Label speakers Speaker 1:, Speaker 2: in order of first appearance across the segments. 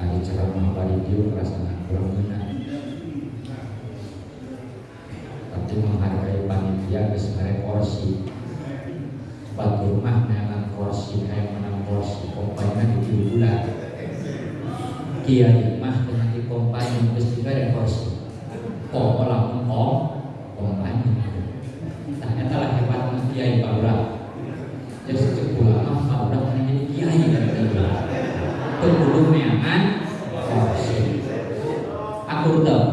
Speaker 1: Hari ceramah radio perasaan kurang benar, tapi menghargai panitia kesebarang kursi. Batu rumah menang kursi, kayak menang kursi, kompanya di bulan. Kiai mah dengan di kompanya mesti ada kursi. Kok malah kompanya. Ternyata lah hebat kiai Paula. Jadi sejak ulama Paula kan jadi kiai dan kiai. Berbulu meangan kursi. Aku tahu.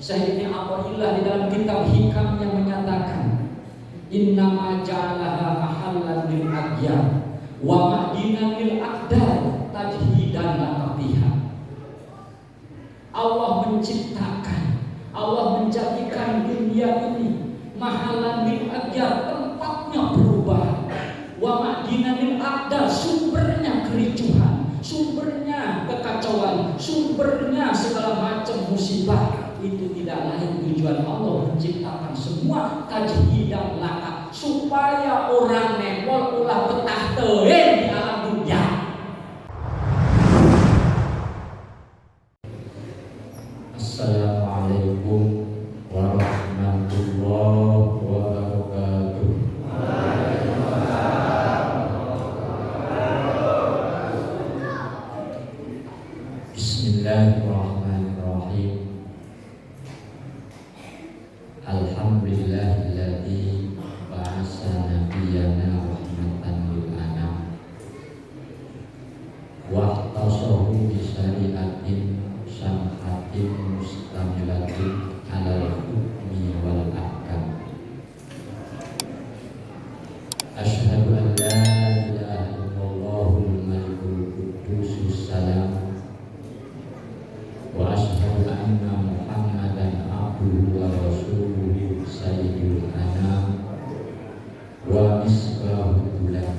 Speaker 1: Sayyidina Abdullah di dalam kitab Hikam yang menyatakan innama ja'alaha mahallan lil agyar wa ma'dinan lil aqdar tajhidan laqabiha. Allah menciptakan, Allah menjadikan dunia ini mahallan lil agyar, tempatnya perubahan, wa ma'dinan lil aqdar, sumbernya kericuhan, sumbernya kekacauan, sumbernya segala macam musibah. Itu tidak lain tujuan Allah menciptakan semua tajhidan laka, supaya orang nekol ulah betah teuing di alam dunia. Assalamualaikum warahmatullahi wabarakatuh. Bismillahirrahmanirrahim. Alhamdulillahilladzi ba'asa nabiyyana rahmatan lil anam wa ihtasahu bi syari'atin syamhatin mustamilatin 'alal hukmi wal ahkam. Asyhadu an la ilaha illallahul malikul quddus salam wa asyhadu anna Muhammadan abduhu wa rasuluhu sayyidul anam wa misbahul ulam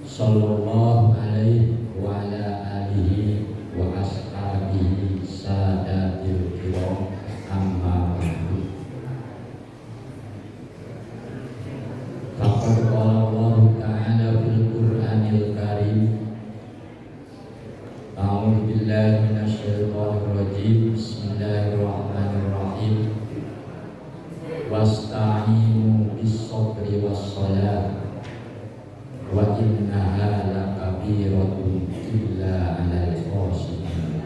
Speaker 1: sallallahu alaihi wa ala alihi wa ashabihi sadatil kiram amma ba'du. Faqad qala Allah ta'ala fil Qur'anil Karim, a'udzu billahi minasyaitonir rajim, bismillahirrahmanirrahim, wasta'inu bis-sabri was-shalah wa innaha lakabiratun illa 'alal khashiyin.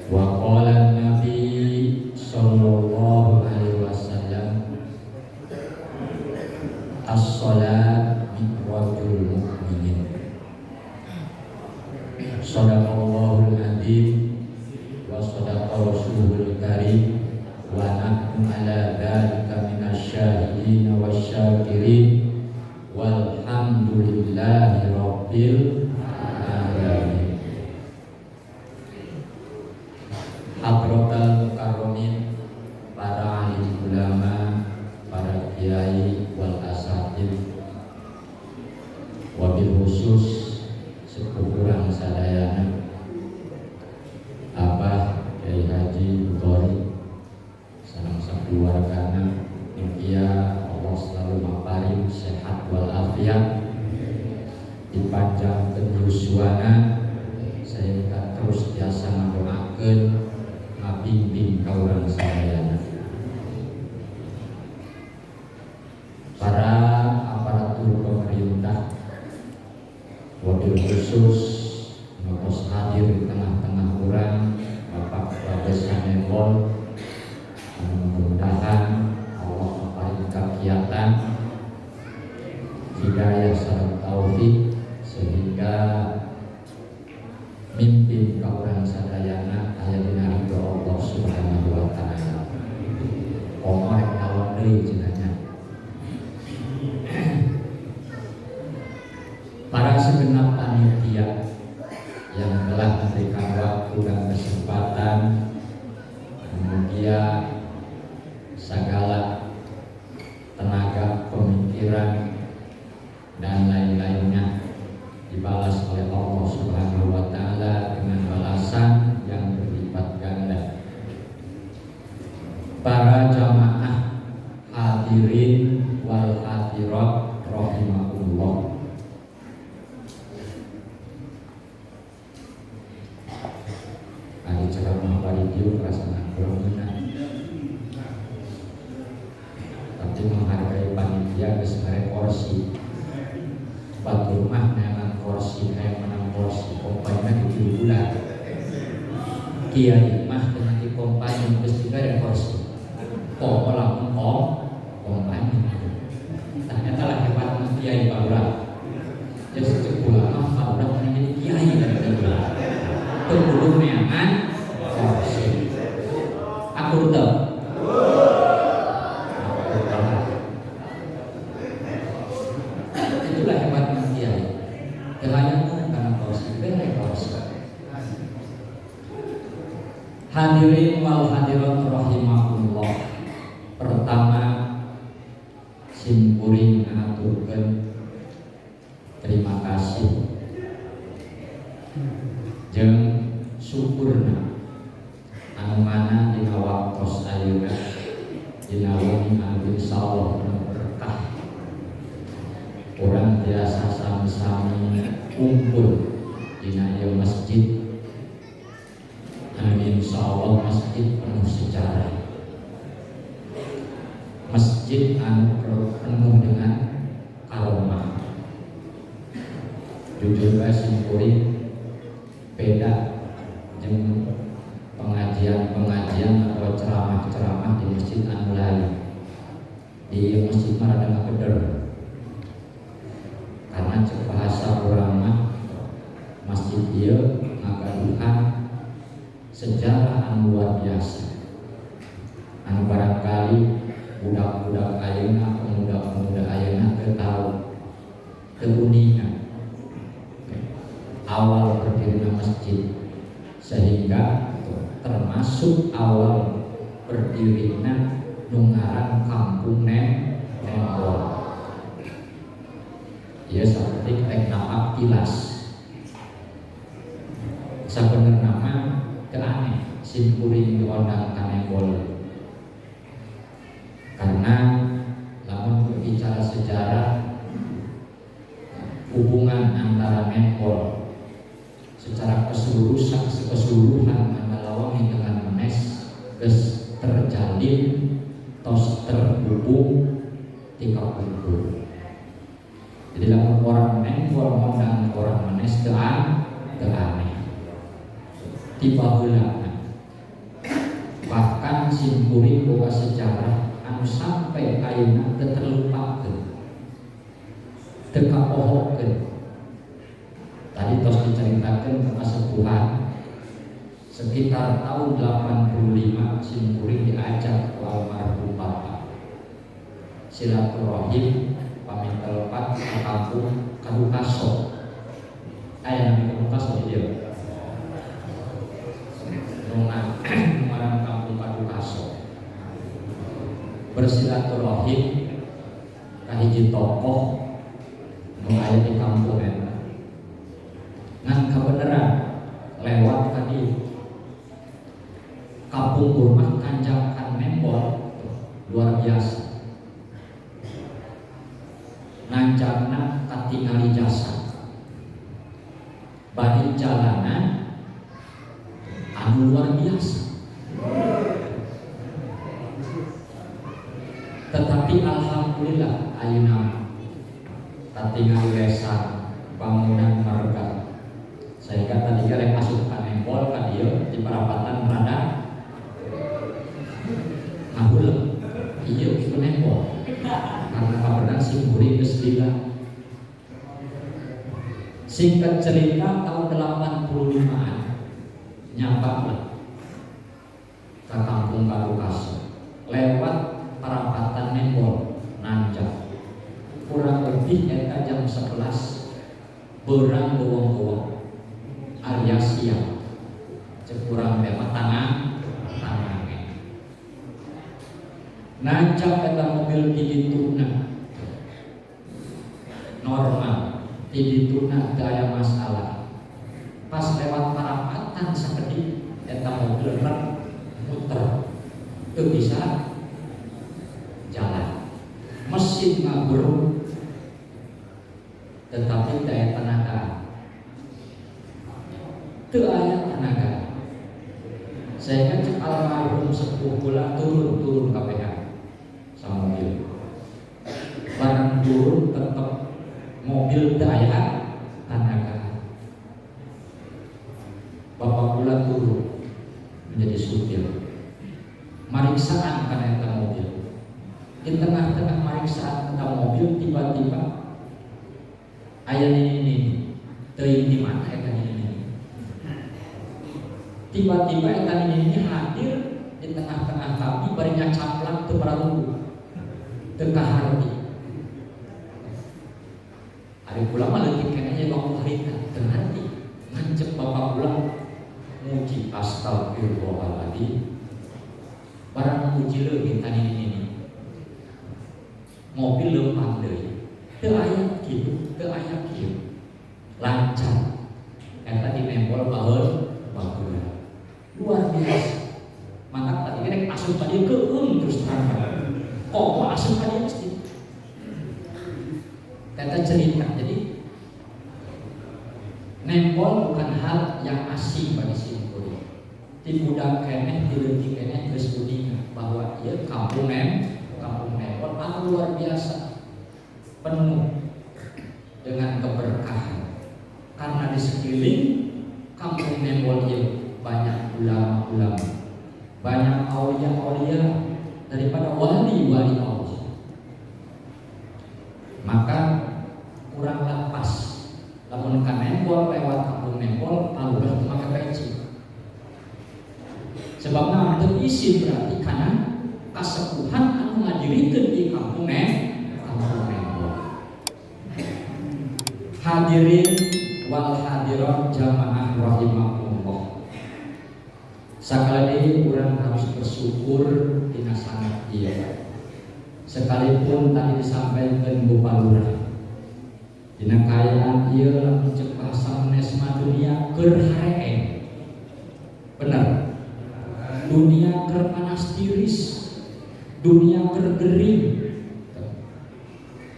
Speaker 1: Wa qala an-nabi sallallahu alaihi wasallam, as-shalat mi'rajul mu'minin. Shadaqallahul adzim wa shadaqa rasulul karim wa nahnu ala dzalika minasyahidin wasyakirin walhamdulillahi rabbil alamin. Hadratal mukarramin, para alim ulama, para kiai wal asatid, wabil khusus sepupuran sadayana Abah Kiai Haji Bukhari sareng sakeluargana, mugia Allah selalu maparing sehat wal afiat, dipanjangkeun yuswana sehingga terus biasa ngadoakeun ngabimbing ka urang sadayana. Para aparatur pemerintah, wabil khusus ngos hadir di tengah-tengah urang Bapak Babes Hanembol, mudah-mudahan Allah maparing kegiatan hidayah sareng taufik sehingga mimpin ka urang sadayana aya dina ridho Allah Subhanahu wa taala. Omah nyalon deui cenanya. Para segenap panitia yang telah memberikan waktu dan kesempatan, kemudian segala tenaga pemikiran dan lain-lainnya dibalas oleh Allah Subhanahu wa taala dengan balasan yang berlipat ganda. Para jamaah hadirin wal hadirat rahimakumullah. Hari ceramah radio perasaan kurang benar, tapi menghargai panitia keseluruhan kursi. Batu rumah menang kursi, kayak menang kursi, kompanya di bulan. Kiai mah dengan di kompanya mesti ada kursi. Kok malah kompanya. Ternyata lah hebat mas kiai barulah. Jadi sejak ulama barulah menjadi kiai dan kiai. Terbulu neangan kursi. Aku tahu. Itulah hebat mas kiai. Kelayangan karena kursi, benar kursi. Hadirin wal hadirat rahimakumullah. Pertama simpuring ngaturkeun terima kasih jeung syukurna anu mana dina waktos ayeuna dina wengi anu insyaallah berkah. Urang biasa sami-sami kumpul dina ieu masjid anu insyaallah masjid penuh sejarah, masjid anu penuh dengan karomah. Jujur bae simkuring beda jeung pengajian atau ceramah-ceramah di masjid anu lain. Di masjid mah rada ngageder, karena cek bahasa urang mah masjid ieu ngagaduhan sejarah anu luar biasa, anu barangkali budak-budak ayeuna, pemuda-pemuda ayeuna teu tahu keuningan awal berdirinya masjid, sehingga termasuk awal berdirinya nungaran kampung Nembol. Ya seperti napak tilas. Sabenerna nama keaneh simkuring diundang ka Nembol. Karena lamun berbicara sejarah hubungan antara Nembol secara keseluruhan antara Wangi dengan Menes geus terjalin tos terhubung tika kumpul. Jadi lamun orang Nembol ngundang orang Menes teu aneh. Tiba heula bahkan simkuring boga sejarah anu sampai ayeuna teu terlupakeun, teu kapohokeun. Tadi tos diceritakeun kasepuhan sekitar tahun 85 simkuring diajak ku almarhum Bapak silaturahim pamit telepat ke kampung Kadukaso. Aya nami Kadukaso di dieu. Numaran kampung Kadukaso. Bersilaturahim ka hiji tokoh nu aya di kampung eta. Ngan kabeneran lewat ka dieu. Kampung rumah Kanjakan Nembol luar biasa. Nanjangna katingali jasa. Bari jalanan anu luar biasa. Tetapi alhamdulillah ayeuna katingali lesan bangunan marga. Sehingga tadi rek masuk ka Nembol ka dieu di perapatan rada ngahuleng. Ieu kitu Nembol. Karena kabenan simkuring geus lila. Singkat cerita tahun 85-an nyampak ke kampung Kadukaso lewat perapatan Nembol nanjak. Kurang lebih eta jam 11 beurang gowong-gowong Arya siang cek urang teh tangan nancap eta mobil di dituna normal di dituna teu aya masalah. Pas lewat parapatan sakedik eta mobil rek muter teu bisa jalan mesin ngabruk, tetapi daya tenaga teu aya tenaga. Saya kan cek almarhum sepuh kula turun KPH sama mobil. Barang turun tetap mobil daya tenaga. Bapak kula turun menjadi supir. Mariksaan karena eta mobil. Di tengah-tengah mariksaan eta mobil tiba-tiba aya ini teuing di mana eta ini. Tiba-tiba eta ini hadir di tengah-tengah kami barinya caplak teu paralungguh. Teu kaharti. Ari kula mah leutik keneh waktu harita teu ngarti. Ngancep bapak kula muji astagfirullahaladzim. Barang muji leuwih tadi ini. Mobil leumpang deui. Teu aya kitu, teu aya kieu. Lancar. Eta dinempel baheul bageura. Luar biasa. Mantap tadi rek asup ka dieu keung terus terang. Kok asup ka dieu mesti. Eta cerita. Jadi nempel bukan hal yang asing bagi simkuring. Di budak keneh, di leutik keneh geus budina bahwa ieu kampung nempel anu luar biasa. Penuh dengan keberkahan. Karena di sekeliling kampung nempel ieu banyak ulama-ulama, banyak aulia-aulia daripada wali-wali Allah. Maka kurang lepas lamun ka nempel lewat kampung nempel alurah make peci. Sebabna teu isi berarti kana kasepuhan anu ngadirikeun di kampung nempel. Hadirin wal hadirat jamaah rahimakumullah. Sakali urang harus bersyukur dina sangat ieu. Sekalipun tadi disampaikan Bapak Lurah dina kayaan ieu lamun cek bahasa manesma dunia keur hareeng. Benar. Dunia keur panas tiris. Dunia keur gering.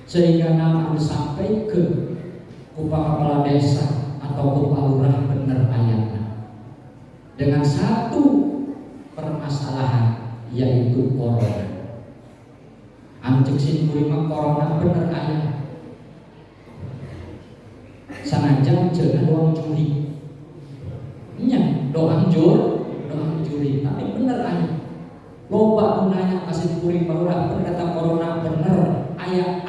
Speaker 1: Sehingga nama disampaikan kepala desa atau kepala lurah bener ayatna dengan satu permasalahan yaitu corona. Anjek simkuring mah corona bener aya. Sanajan cenah doang juri. Nya doang juri tapi bener aya. Loba gunanya kasih kuring barulah data corona bener aya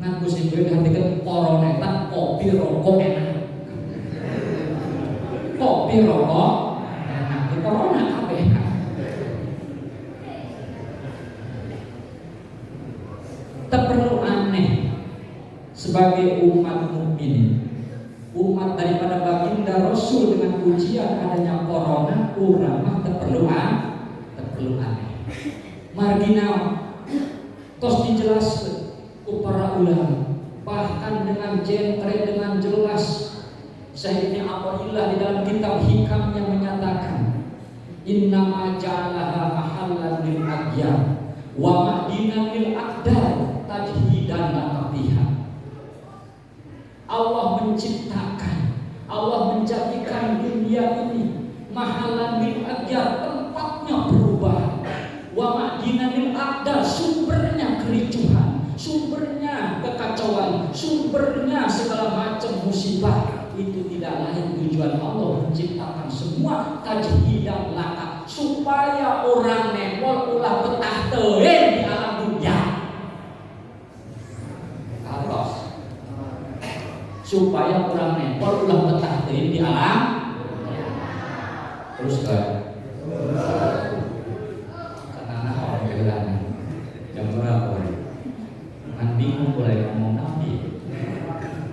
Speaker 1: ngaku simkuring dihartikeun corona eta kopi rokok enak. Kopi rokok enak, corona kabeh. Tak perlu aneh sebagai umat mukmin, umat daripada baginda Rasul dengan ujian adanya corona, urang mah tak perlu aneh. Marginal tos dijelaskeun ku para ulama, bahkan dengan jentre dengan jelas. Sayyidina Abdullah di dalam kitab Hikam yang menyatakan innama ja'alaha mahallan lil agyar wa ma'dinan lil aqdar tajhidan lakafiha. Allah menciptakan, Allah menjadikan dunia ini mahallan lil agyar, tempatnya perubahan, wa ma'dinan lil aqdar, sumbernya kericuhan, sumbernya kekacauan, sumbernya segala macam musibah. Itu tidak lain tujuan Allah menciptakan semua tajhidan laka supaya orang nempel ulah betah teuing di alam dunia. Karos supaya orang nempel ulah betah teuing di alam. Terus kan karena orang bilang jam berapa kan bingung boleh ngomong nabi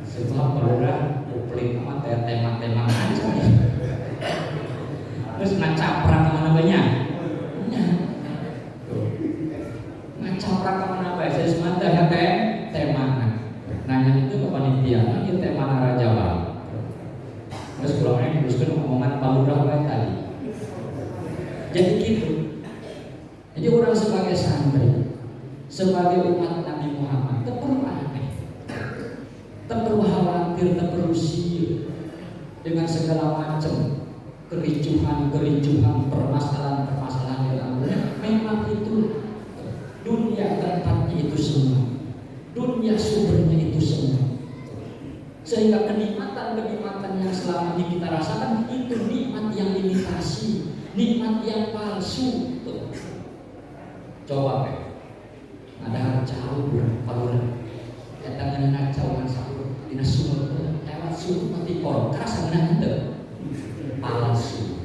Speaker 1: sebab orang pelik amat ya tema-tema aja. Terus ngacaprak kemana banyak? Ngacaprak kemana banyak? Saya semata ya tema. Nanya itu ke panitia, ini tema Raja Bang. Terus pulangnya teruskan omongan Pak Lurah tadi. Jadi gitu. Jadi orang sebagai santri sebagai umat Nabi Muhammad perlu aneh, perlu khawatir, perlu siur dengan segala macam kericuhan, permasalahan yang ada. Memang itu dunia tempatnya itu semua, dunia sumbernya itu semua. Sehingga kenikmatan yang selama ini kita rasakan itu nikmat yang imitasi, nikmat yang palsu. Coba ada jauh paluran, datang dengan jauh satu dina sumur lewat sumur mati koron kerasa benar itu palsu,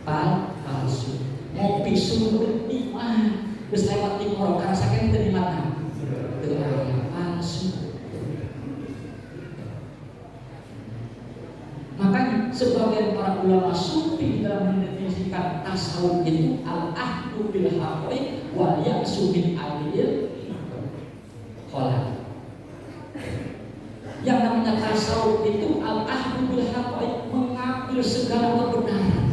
Speaker 1: palsu. Ngopi sumur nikmat, terus lewat timur kerasa kan itu nikmat, itu palsu. Makanya sebagian para ulama sufi dalam mendefinisikan tasawuf itu al-ahdu bil haqqi wa ya'su min alil kholal. Yang namanya tasawuf itu al-ahdu bil haqqi, mengambil segala kebenaran.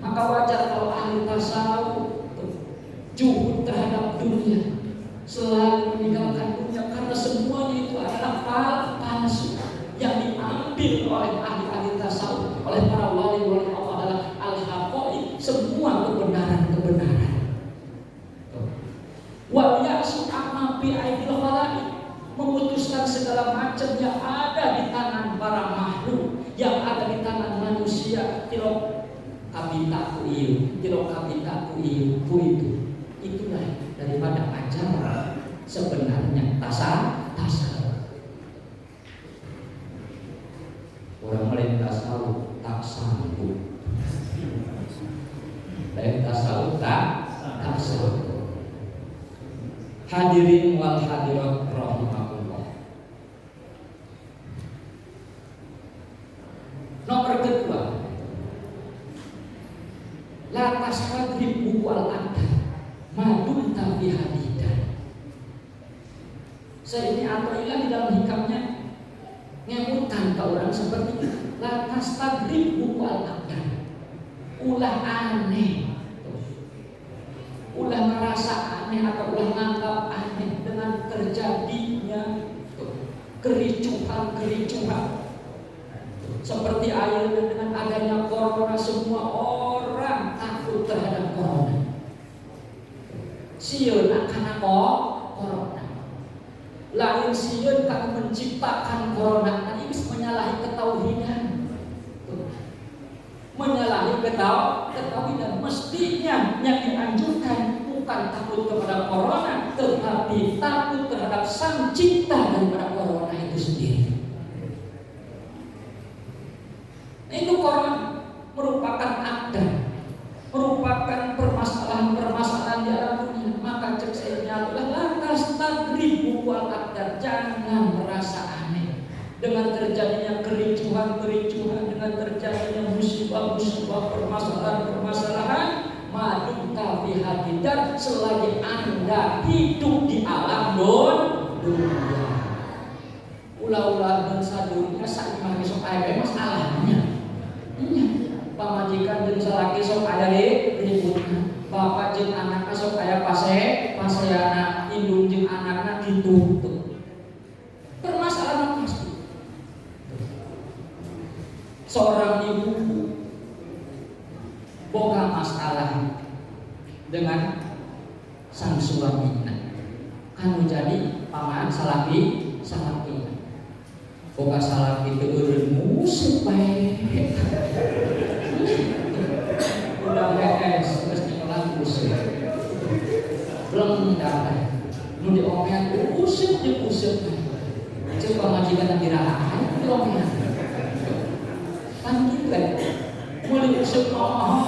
Speaker 1: Maka wajar kalau ahli tasawuf juhud terhadap dunia, selalu meninggalkan dunia karena semuanya itu adalah palsu. Yang diambil oleh ahli-ahli tasawuf, oleh para wali-wali Allah adalah al-haqqi, semua kebenaran. Wa ya'su amma bi aidil khalaiq, memutuskan segala macam yang ada di tangan para makhluk, yang ada di tangan manusia. Tilok kabitaku ieu, ku itu. Itulah daripada ajaran sebenarnya tasawuf. Orang lain tasawuf tak sanggup, lain tasawuf tak sanggup. Hadirin wal hadirat rahimakumullah. Nomor kedua, la tasqadrib wal adab madun tabi hadidan. Ini Athaillah di dalam hikamnya ngemutkan ke orang seperti itu. Lantas tagrib wal adab, ulah aneh, ulah merasa aneh atau ulah menganggap aneh dengan terjadinya kericuhan seperti akhirnya dengan adanya corona, semua orang takut terhadap corona. Sieun akan corona, lain sieun kami menciptakan corona. Ini menyalahi ketauhidan, ketauhidan. Mestinya yang dianjurkan bukan takut kepada corona, tetapi takut terhadap sang cipta daripada corona itu sendiri. Itu corona merupakan ada, merupakan permasalahan di alam dunia. Maka cek saya lantas tagrib wal adab, jangan merasa aneh dengan terjadinya kericuhan, dengan terjadinya musibah, permasalahan. Madum tafi hadidan, selagi Anda hidup di alam dunia. Ulah-ulah bangsa dunia saat mah besok aya masalahnya. Iya, pamajikan jeung salaki sok aya ributna. Bapak jeung anakna sok aya paseana, indung jeung anakna kitu. Permasalahan pasti. Seorang ibu boga masalah dengan sang suaminya, kan jadi paman salaki boga salaki teu eureun musik bae. Udah beres geus nyolat musik. Belum datang. Nu diomean useup jeung useup. Ceuk pamajikan dirahaan diomean. Kan kitu meuli useup mahal,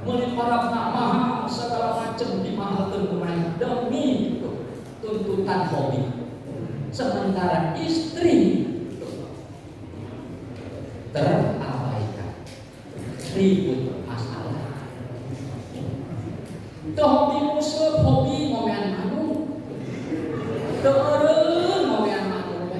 Speaker 1: meuli parabna mahal, segala macam dimahalkeun ku mereka demi tuntutan hobi. Sementara istri terabaikan, ribut masalah. Itu hobi musuh, hobi momean manu, teureun momean manu.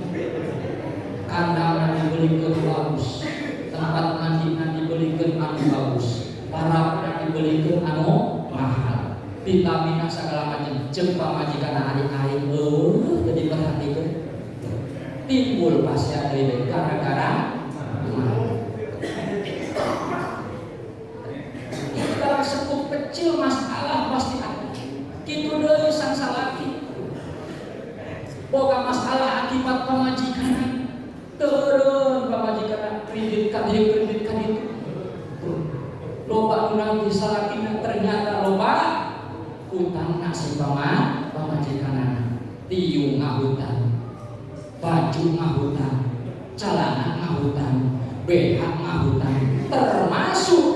Speaker 1: Kandang dibelikeun bagus, tempat mandi dibelikeun anu bagus, parabna dibelikeun anu mahal, vitamin segala macam jeung pamajikan adik-adik jadi perhatikan timbul pasti ada gara-gara dalam sekup kecil masalah pasti ada. Kitu deui sang salaki boga masalah akibat pamajikan turun pamajikan kredit itu loba nanti salakina ternyata loba utang nasi pamajikan tiung ngahutan baju ngahutan celana ngahutan BH ngahutan termasuk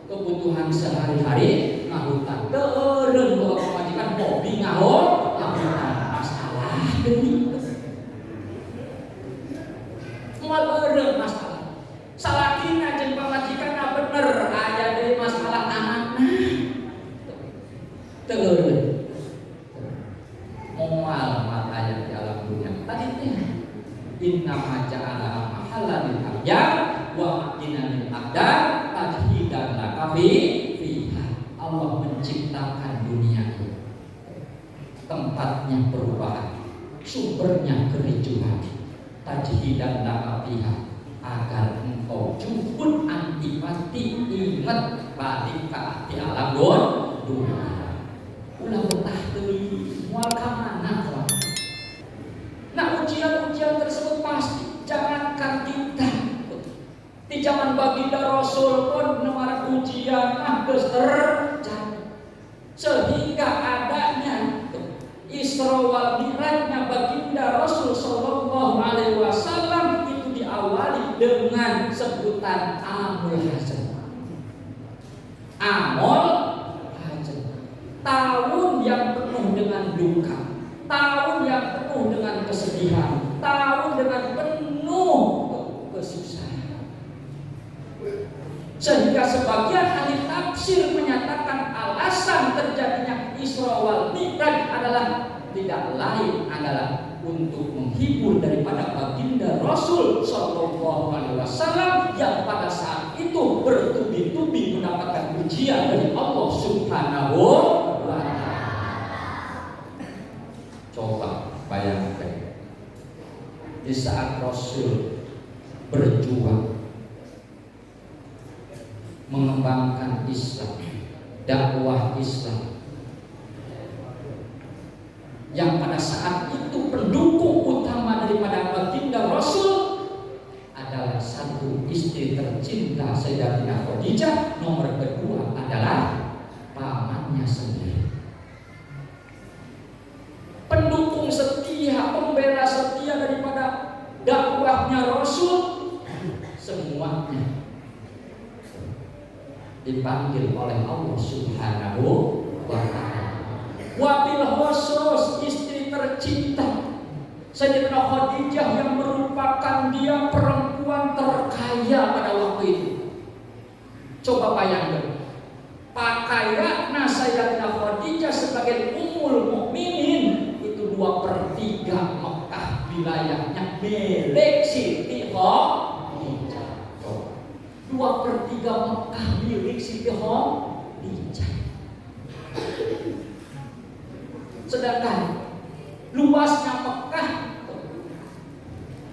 Speaker 1: kebutuhan sehari-hari ngahutan turun bawa pemajikan hobi ngahutan masalah demi mual eureun masalah salakina jeung pamajikan bener aya deui masalah anakna turun mual matanya di alam dunia tadi teh inna maja'ala mahallan lil wa makinan abda tajhidan lakafi fiha. Allah menciptakan dunia ini tempatnya perubahan sumbernya kericuhan tajhidan lakafiha agar engkau juput antipati ingat balik di alam dunia ulah betah teuing moal ka mana kawan. Nah ujian-ujian tersebut pasti jangankan kita di zaman baginda Rasul pun nomor ujian geus terjadi sehingga adanya Isra wal Mi'rajnya baginda Rasul sallallahu alaihi wasallam itu diawali dengan sebutan Amul Hasan. Amul Hasan, tahun yang penuh dengan duka, tahun yang penuh dengan kesedihan, tahun dengan penuh kesusahan. Sehingga sebagian ahli tafsir menyatakan alasan terjadinya Isra wal Mi'raj adalah tidak lain adalah untuk menghibur daripada baginda Rasul sallallahu alaihi wasallam yang pada saat itu bertubi-tubi mendapatkan ujian dari Allah Subhanahu wa taala. Coba bayangkan di saat Rasul berjuang mengembangkan Islam, dakwah Islam, yang pada saat itu pendukung utama daripada baginda Rasul adalah satu istri tercinta Sayyidatina Khadijah, nomor kedua adalah pamannya sendiri. Pendukung setia, pembela setia daripada dakwahnya Rasul, semuanya dipanggil oleh Allah Subhanahu wa taala. Wabil khusus istri tercinta Sayyidatina Khadijah yang merupakan dia perempuan terkaya pada waktu itu. Coba bayangkan, pakaiannya Sayyidatina Khadijah sebagai Ummul Mukminin itu 2/3 Mekah wilayahnya milik Siti Khadijah. 2/3 Mekah milik Siti Khadijah. Sedangkan luasnya Mekah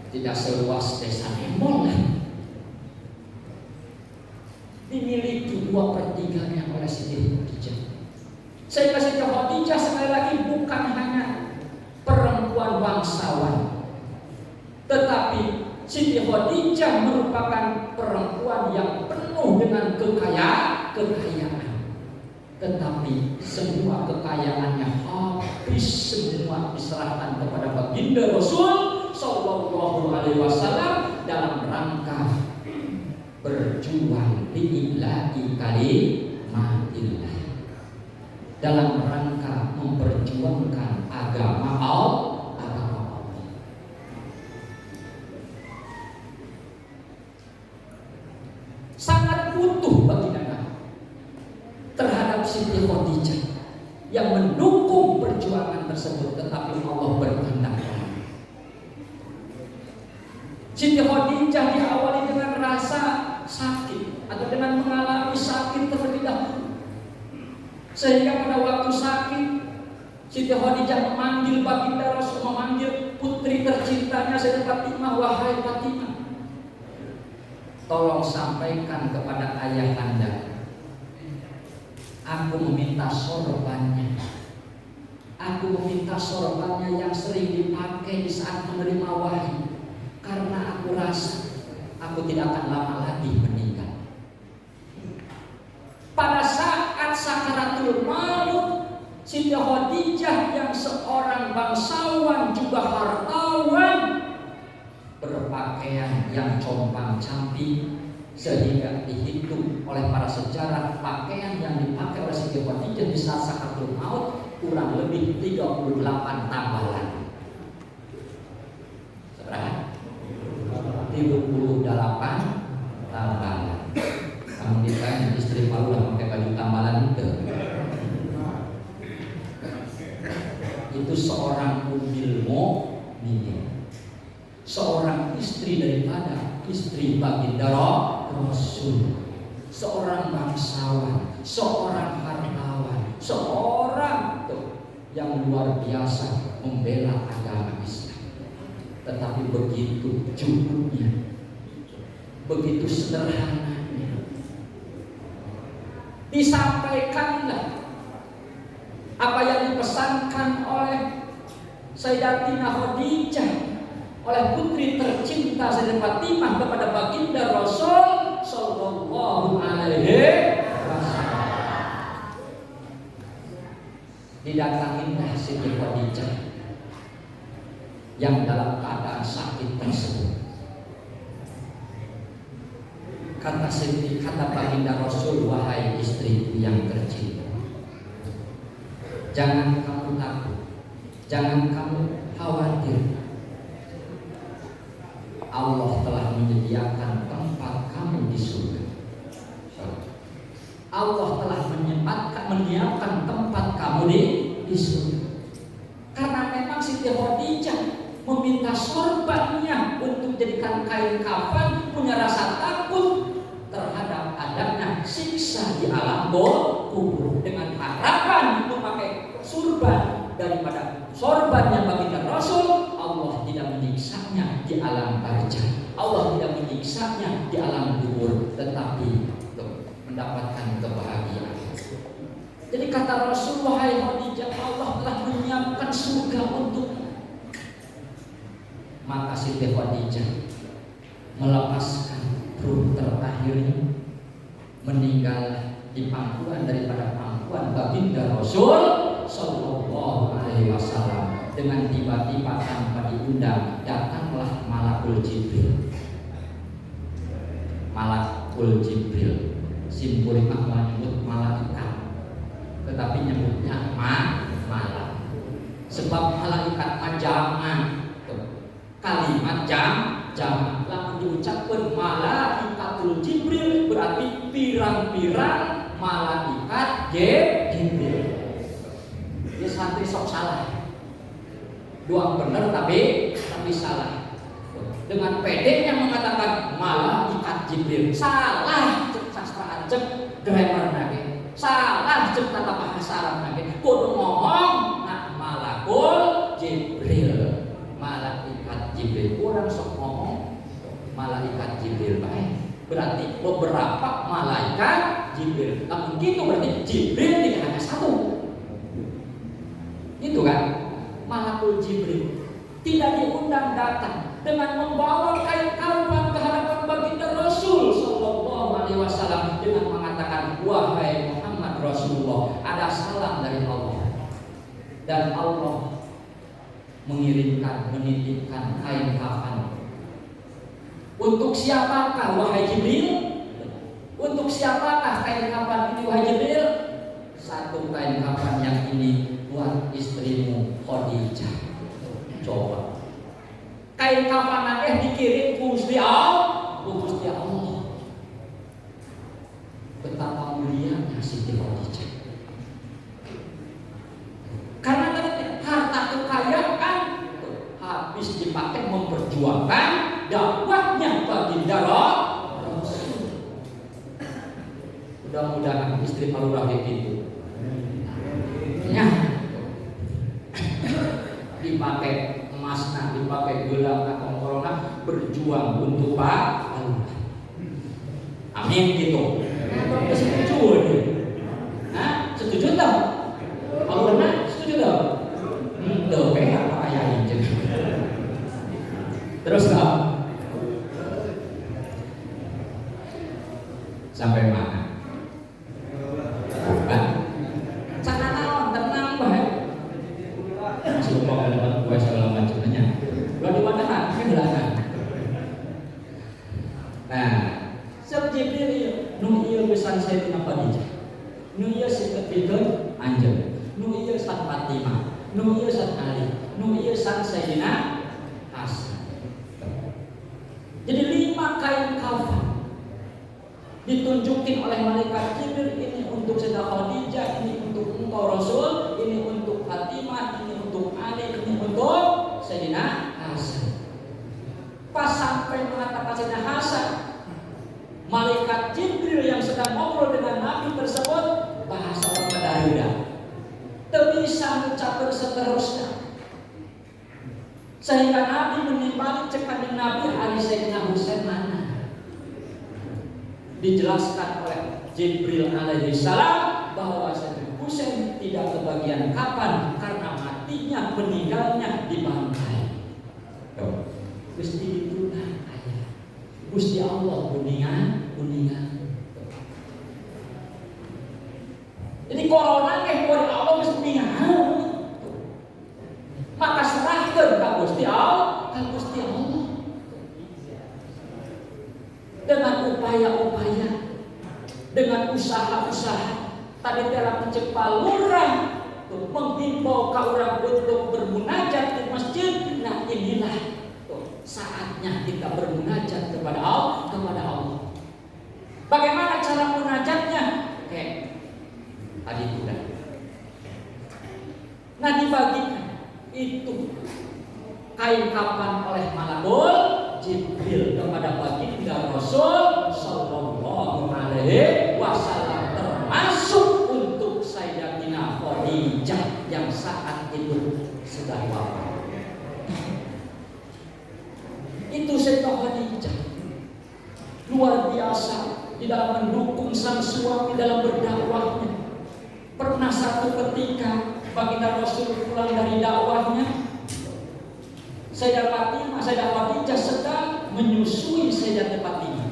Speaker 1: tidak seluas desa Nembol, dimiliki 2/3-nya oleh Siti Khadijah. Sehingga Siti Khadijah sekali lagi bukan hanya perempuan bangsawan, tetapi Siti Khadijah merupakan perempuan yang penuh dengan kekayaan. Tetapi semua kekayaannya habis semua diserahkan kepada baginda Rasul sallallahu alaihi wasallam dalam rangka berjuang lillahi kalimatillah, dalam rangka memperjuangkan agama Allah. Sangat butuh baginda terhadap Siti Khadijah yang mendukung perjuangan tersebut, tetapi Allah berkehendak. Siti Khadijah diawali dengan rasa sakit atau dengan mengalami sakit terlebih dahulu. Sehingga pada waktu sakit, Siti Khadijah memanggil baginda Rasul, memanggil putri tercintanya Sayyidah Fatimah, wahai Fatimah, tolong sampaikan kepada ayahanda, aku meminta sorbannya. Aku meminta sorbannya yang sering dipakai di saat menerima wahyu, karena aku rasa aku tidak akan lama lagi meninggal. Pada saat sakaratul maut, Siti Khadijah yang seorang bangsawan juga hartawan, berpakaian yang compang-camping, sehingga dihitung oleh para sejarah pakaian yang dipakai oleh Siti Khadijah di saat sakaratul maut kurang lebih 38 tambalan. Seberapa? 38 tambalan. Kamu ditanya istri malu lah pakai baju tambalan itu. Itu seorang ummul mukminin, seorang istri daripada istri baginda Rasul, seorang bangsawan, seorang hartawan, seorang yang luar biasa membela agama Islam. Tetapi begitu cukupnya, begitu sederhananya, disampaikanlah apa yang dipesankan oleh Sayyidatina Khadijah, oleh putri tercinta Sayyidah Fatimah kepada baginda Rasul sallallahu alaihi wasallam. Didatangilah Siti Khadijah yang dalam keadaan sakit tersebut. Kata baginda Rasul, wahai istriku yang tercinta, jangan kamu takut, jangan kamu khawatir. Allah telah menyediakan tempat kamu di surga. Allah telah menyiapkan tempat kamu di surga. Karena memang Siti Khadijah meminta sorbannya untuk jadikan kain kafan, punya rasa takut terhadap adanya siksa di alam kubur, dengan harapan memakai surban daripada sorbannya baginda Rasul, Allah tidak menyiksanya di alam barzah, Allah tidak menyiksanya di alam kubur, tetapi mendapatkan kebahagiaan. Jadi kata Rasul, wahai Khadijah, Allah telah menyiapkan surga untuk. Maka Siti Khadijah melepaskan ruh terakhirnya, meninggal di pangkuan daripada pangkuan baginda Rasul sallallahu alaihi wasallam. Dengan tiba-tiba tanpa diundang, datanglah Malakul Jibril. Malakul Jibril, simpul menyebut malaikat, tetapi nyebutnya malak. Sebab malaikat majaman, kalimat jamak lalu diucapkan malaikatul Jibril, berarti pirang-pirang malaikat Jibril. Dia santri sok salah, doang bener tapi salah. Dengan pedenya mengatakan malaikat Jibril, salah cek sastra cek grammar nage, salah cek tata bahasa Arab nage, kudu ngomong nak malakul Jibril, malaikat Jibril. Orang sok ngomong malaikat Jibril baik, berarti beberapa malaikat Jibril. Namun gitu berarti Jibril tidak hanya satu. Itu kan Malakul Jibril tidak diundang datang dengan membawa kain kafan ke hadapan baginda Rasul sallallahu alaihi wasallam dengan mengatakan, wahai Muhammad Rasulullah, ada salam dari Allah, dan Allah menitipkan kain kafan. Untuk siapakah wahai Jibril? Untuk siapakah kain kafan ini wahai Jibril? Satu kain kafan yang ini buat istrimu Khadijah. Coba kain kafan akeh dikirim Gusti Allah. Betapa mulianya Siti Khadijah. Karena harta kekayaan habis dipakai memperjuangkan dakwahnya baginda Rasul. Mudah-mudahan istri Palurah itu dipakai emas, nah dipakai gelang atau corona, berjuang untuk Pak Allah. Amin gitu. Nah, setuju dia. Nah, setuju tak? Kalau benar, setuju tak? Tuh, kayak apa ayahin jadi. Terus tak? Sampai mana? Jadi 5 kain kafan ditunjukin oleh malaikat Jibril, ini untuk Sayyidah Khadijah, ini untuk engkau Rasul, ini untuk Fatimah, ini untuk Ali, ini untuk Sayyidina Hasan. Pas sampai mengatakan Sayyidina Hasan, malaikat Jibril yang sedang ngobrol dengan Nabi tersebut bahasa orang Madaruda, tak bisa mencapai seterusnya. Sehingga Nabi menimbali cekatan Nabi Ali Sayyidina Husain mana. Dijelaskan oleh Jibril alaihi salam bahwa Sayyidina Husain tidak kebagian kapan karena matinya, meninggalnya di bangkai. Gusti itu ayat. Gusti Allah kuningan. Jadi corona dari Allah mesti kuningan. Maka serahkan ke Gusti Allah, dengan upaya-upaya, dengan usaha-usaha. Tadi telah mencipta lurah menghimbau ke orang untuk bermunajat di masjid. Nah, inilah saatnya kita bermunajat kepada Allah. Bagaimana cara munajatnya? Oke, tadi sudah. Nah, dibagikan itu kain kafan oleh malakul Jibril kepada baginda Rasul sallallahu alaihi wasallam, termasuk untuk Sayyidatina Khadijah yang saat itu sudah wafat. Itu Sayyidah Khadijah luar biasa di dalam mendukung sang suami dalam berdakwahnya. Pernah satu ketika baginda Rasul pulang dari dakwahnya, Sayyidah Khadijah sedang menyusui Sayyidah Fatimah.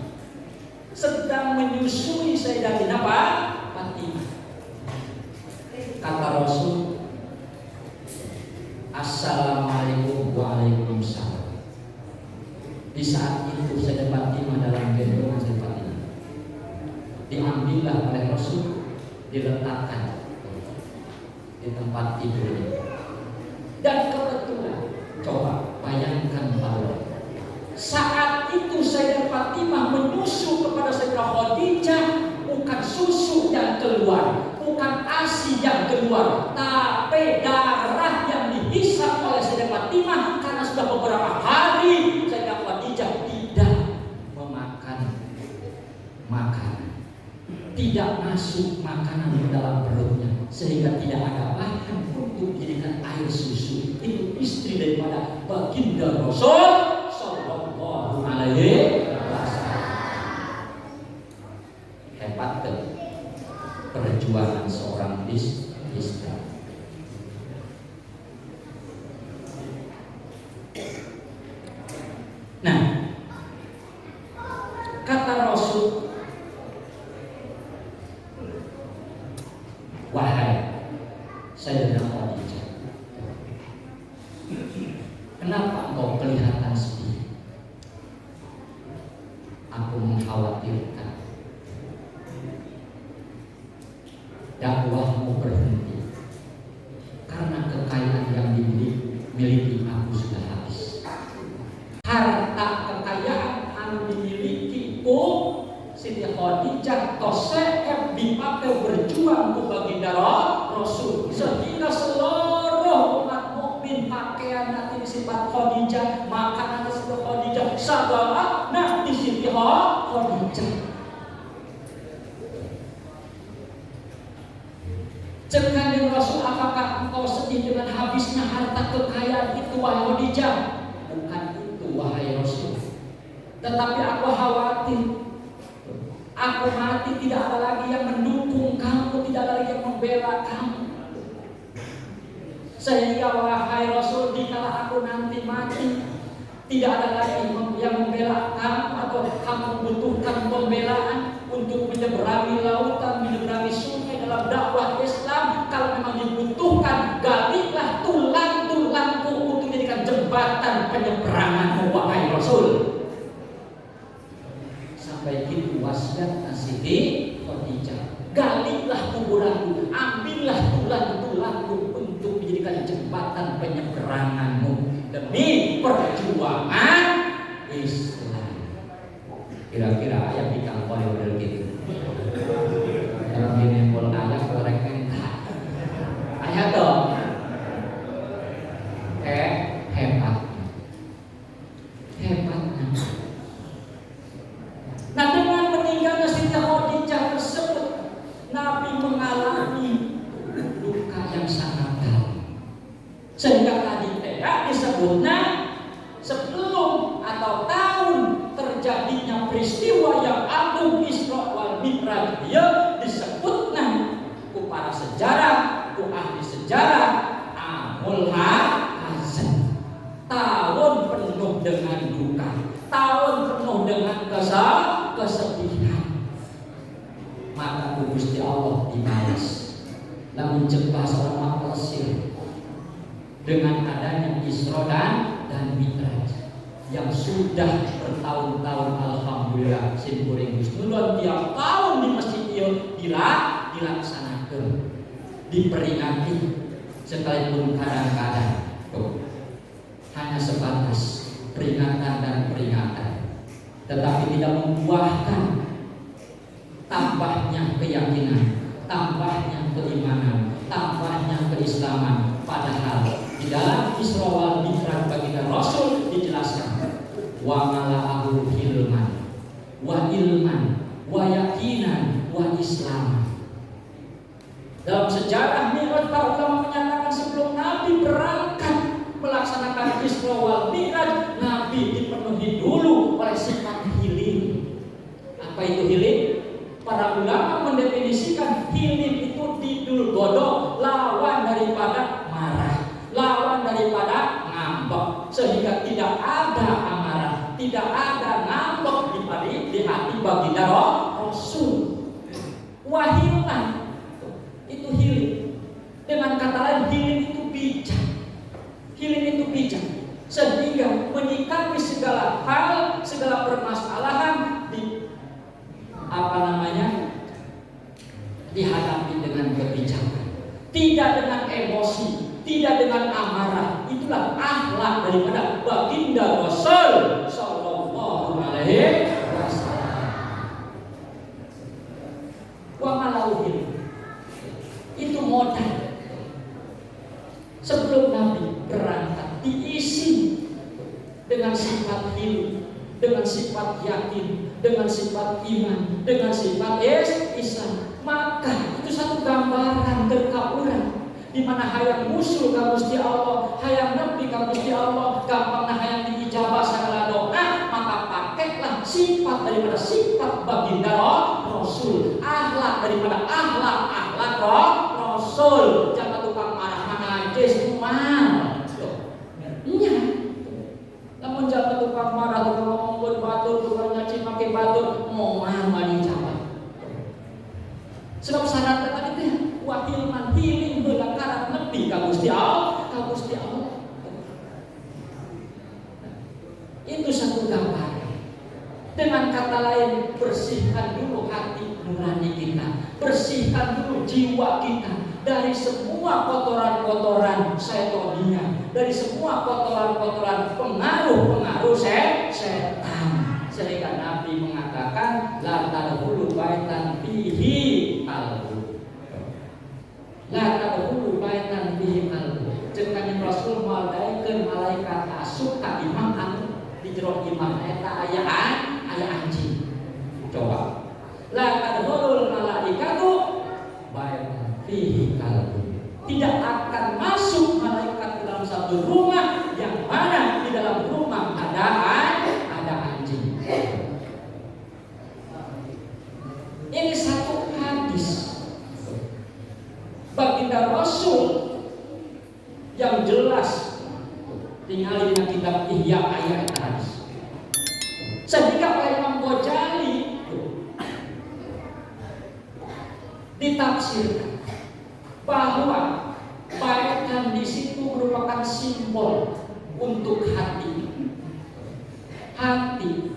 Speaker 1: Kata Rasul, Assalamualaikum waalaikumsalam. Di saat itu Sayyidah Fatimah dalam gendongan Sayyidah Fatimah diambillah oleh Rasul, diletakkan di tempat tidurnya. Dan kebetulan, coba bayangkan bahwa saat itu Sayyidah Fatimah menyusu kepada Sayyidah Khadijah, bukan susu yang keluar, bukan ASI yang keluar, tapi darah yang dihisap oleh Sayyidah Fatimah karena sudah beberapa hari Sayyidah Khadijah tidak memakan makanan, tidak masuk makanan ke dalam perutnya, sehingga tidak ada bahan untuk dijadikan air susu. Itu istri daripada baginda Rasul sallallahu alaihi wasallam. Hebat tuh perjuangan seorang istri. Nah, kata Rasul, wahai Sayyidah Khadijah, kenapa engkau kelihatan sedih? Aku mengkhawatirkan dakwahmu berhenti karena kekayaan yang dimiliki aku sudah habis. Harta kekayaan yang dimiliki Siti Khadijah tosek dipakai berjuang ke baginda Rasul, sehingga seluruh umat mukmin pakaian nanti di sifat Khadijah, makanan di sifat Khadijah, segala nah di Siti Khadijah. Cekandeng Rasul, apakah engkau sedih dengan habisnya harta harta kekayaan itu wahai Khadijah. Bukan itu wahai Rasul. Tetapi aku khawatir aku mati tidak ada lagi yang mendukung kamu, tidak ada lagi yang membela kamu. Sehingga wahai Rasul, dikala aku nanti mati, tidak ada lagi yang membela kamu atau kamu butuhkan pembelaan untuk menyeberangi lautan, menyeberangi sungai dalam dakwah Islam. Kalau memang dibutuhkan, galilah tulang-tulangku untuk dijadikan jembatan penyeberangan wahai Rasul. Sampai itu wasiat Siti Khadijah. Galilah kuburanku, ambillah tulang-tulangku untuk dijadikan jembatan penyeberanganmu demi perjuangan Islam. Kira-kira ayat di kampung model gitu. Dalam ini pun ayat korek enggak. Ayat dong. Hebatnya. Nah, dengan meninggalnya Siti Khadijah tersebut, Nabi mengalami duka yang sangat dalam. Sehingga tadi disebutnya sebelum atau tahun terjadinya peristiwa yang agung Isra wal Mi'raj, dia disebutnya ku para sejarah, ku ahli sejarah, amul hazan, tahun penuh dengan duka, tahun penuh dengan kesedihan. Maka Gusti Allah dibalas, namun jebah seorang manusia dengan adanya Isra dan Mi'raj yang sudah bertahun-tahun alhamdulillah simpuring Gusnulun tiap tahun di masjid itu dilaksanakan, diperingati, sekalipun kadang-kadang hanya sebatas peringatan dan peringatan, tetapi tidak membuahkan tambahnya keyakinan, tambahnya keimanan, tambahnya keislaman. Padahal di dalam Isra wal Mi'raj baginda Rasul dijelaskan wa mala'ahu hilman wa ilman wa yakinan wa islaman. Dalam sejarah Mi'raj para ulama menyatakan sebelum Nabi berangkat melaksanakan Isra wal Mi'raj, Nabi dipenuhi dulu oleh sifat hilim. Apa itu hilim? Para ulama mendefinisikan hilim itu didul godok, lawan daripada marah, lawan daripada ngambek, sehingga tidak ada amarah, tidak ada ngambek di hati baginda Rasul. Wahilman itu hilim. Dengan kata lain, hilim itu bijak. Hilim itu bijak, sehingga menyikapi segala hal, segala permasalahan dihadapi dengan kebijakan, tidak dengan emosi, tidak dengan amarah. Itulah akhlak daripada baginda Rasul sallallahu alaihi wasallam. Wa malauhin itu modal sebelum Nabi berangkat, diisi dengan sifat hilim, dengan sifat yakin, dengan sifat iman, dengan sifat Islam. Maka itu satu gambaran terkauran di mana hayang musuh ka Gusti Allah, hayang nepi ka Gusti Allah, gampangna hayang diijabah segala doa. Maka pakailah sifat daripada sifat baginda Rasul, akhlak daripada akhlak Rasul. Jangan tukang marah najis kumal. Iya. Namun jangan tukang marah, tukang ngomong batur, tukang nyaci pakai batur, mau mali dijabah. Sebab syarat tadi itu wakilman hiling belakaran nepi ka Gusti Allah, Itu satu gambaran. Dengan kata lain, bersihkan dulu hati nurani kita, bersihkan dulu jiwa kita dari semua kotoran-kotoran syaitonia, dari semua kotoran-kotoran pengaruh-pengaruh setan. Sehingga Nabi mengatakan la tadkhulu baitan fihi qalbu. La tadkhulu baitan fihi qalbu. Jeung Kanjeng Rasul malaikat asup ka imam anu di jero imam eta aya anjing. Coba. La tadkhulul malaikatu baitan fihi qalbu. Tidak akan masuk malaikat ke dalam satu yang jelas tinggal di kitab Ihya ayat hadis. Sehingga oleh Imam Ghazali ditafsirkan bahwa baitan di situ merupakan simbol untuk hati. Hati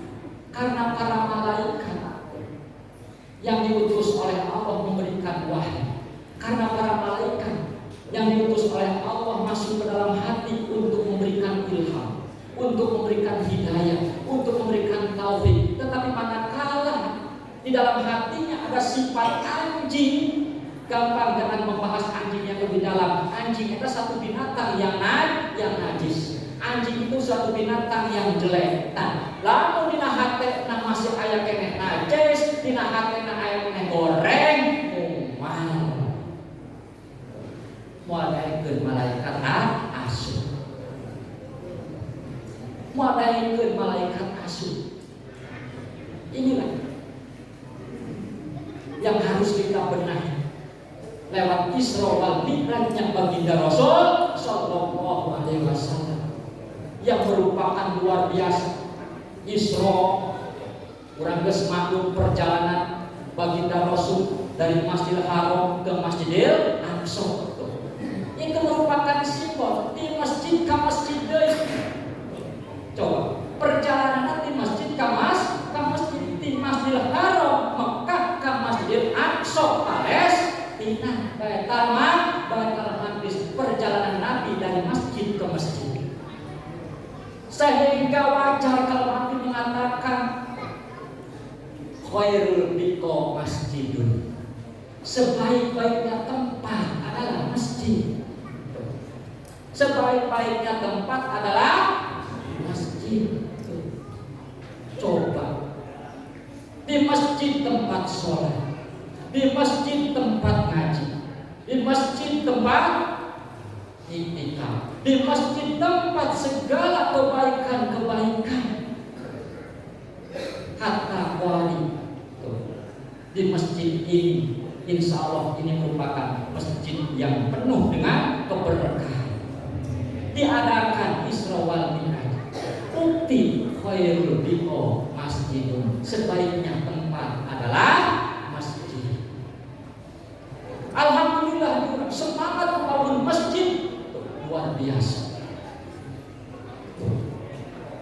Speaker 1: karena para malaikat yang diutus oleh Allah memberikan wahyu. Karena para malaikat yang diutus oleh Allah masuk ke dalam hati untuk memberikan ilham, untuk memberikan hidayah, untuk memberikan taufik. Tetapi manakala di dalam hatinya ada sifat anjing, gampang dengan membahas anjing yang lebih dalam. Anjing itu satu binatang yang najis. Anjing itu suatu binatang yang jelek. Nah, lalu dina hate na masih aya keneh najis, dina hate na aya keneh goreng, moal daekeun malaikat asuh. Moal daekeun malaikat asuh. Inilah yang harus kita benahi lewat Isra wal Mi'rajnya baginda Rasul sallallahu alaihi wasallam yang merupakan luar biasa. Isra urang geus maklum perjalanan baginda Rasul dari Masjidil Haram ke Masjidil Aqsa. Itu merupakan simbol di masjid ke masjid deui. Coba perjalanan di masjid ke masjid di Masjidil Haram Mekah ke Masjidil Aqsa Palestina. Baitul Maqdis, perjalanan Nabi dari masjid ke masjid. Sehingga wajar kalau Nabi mengatakan khairul biqa masjidun, sebaik-baiknya tempat adalah masjid. Sebaik-baiknya tempat adalah masjid. Coba di masjid tempat sholat, di masjid tempat ngaji, di masjid tempat iktikaf, di masjid tempat segala kebaikan-kebaikan. Hatta wali di masjid ini, insya Allah ini merupakan masjid yang penuh dengan keberkahan. Diadakan Isra wal Mi'raj. Bukti khairul biqa masjidun, sebaiknya tempat adalah masjid. Alhamdulillah, semangat membangun masjid luar biasa.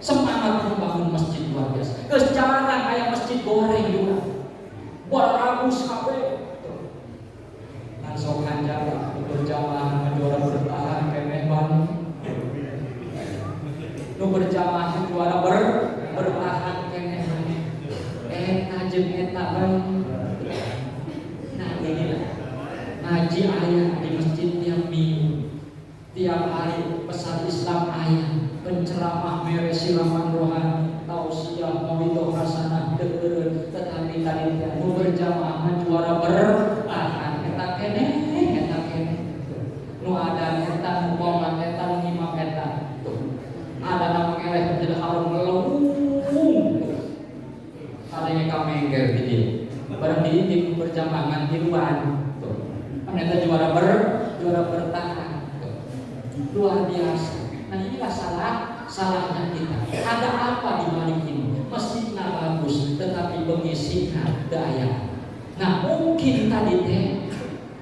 Speaker 1: Semangat membangun masjid luar biasa. Kesejarah kayak masjid goreng juga. Baragus kabeh. Nan sok hanjara berjamaah juara bertahan keneh ban. Nu berjamaah juara bertahan keneh ban. Eta jeung eta bae. Nah, inilah ngaji aya di masjid tiap minggu. Tiap hari pesan Islam aya, penceramah mere siraman rohani, tausiah, mauidhah hasanah deukeun. Tetapi tadi nu berjamaah juara bertahan eta keneh. Nu ada eta nu qomat eta nu imam eta. Ada nama eleh Masjidil Haram melung. Adanya kamengger di dieu. Bareng diintip berjamaah ngan tiluan. Kan eta juara bertahan. Luar biasa. Nah, inilah salahnya kita. Ada apa di balik ini? Masjidnya bagus, tetapi pengisinya daya. Nah, mungkin tadi teh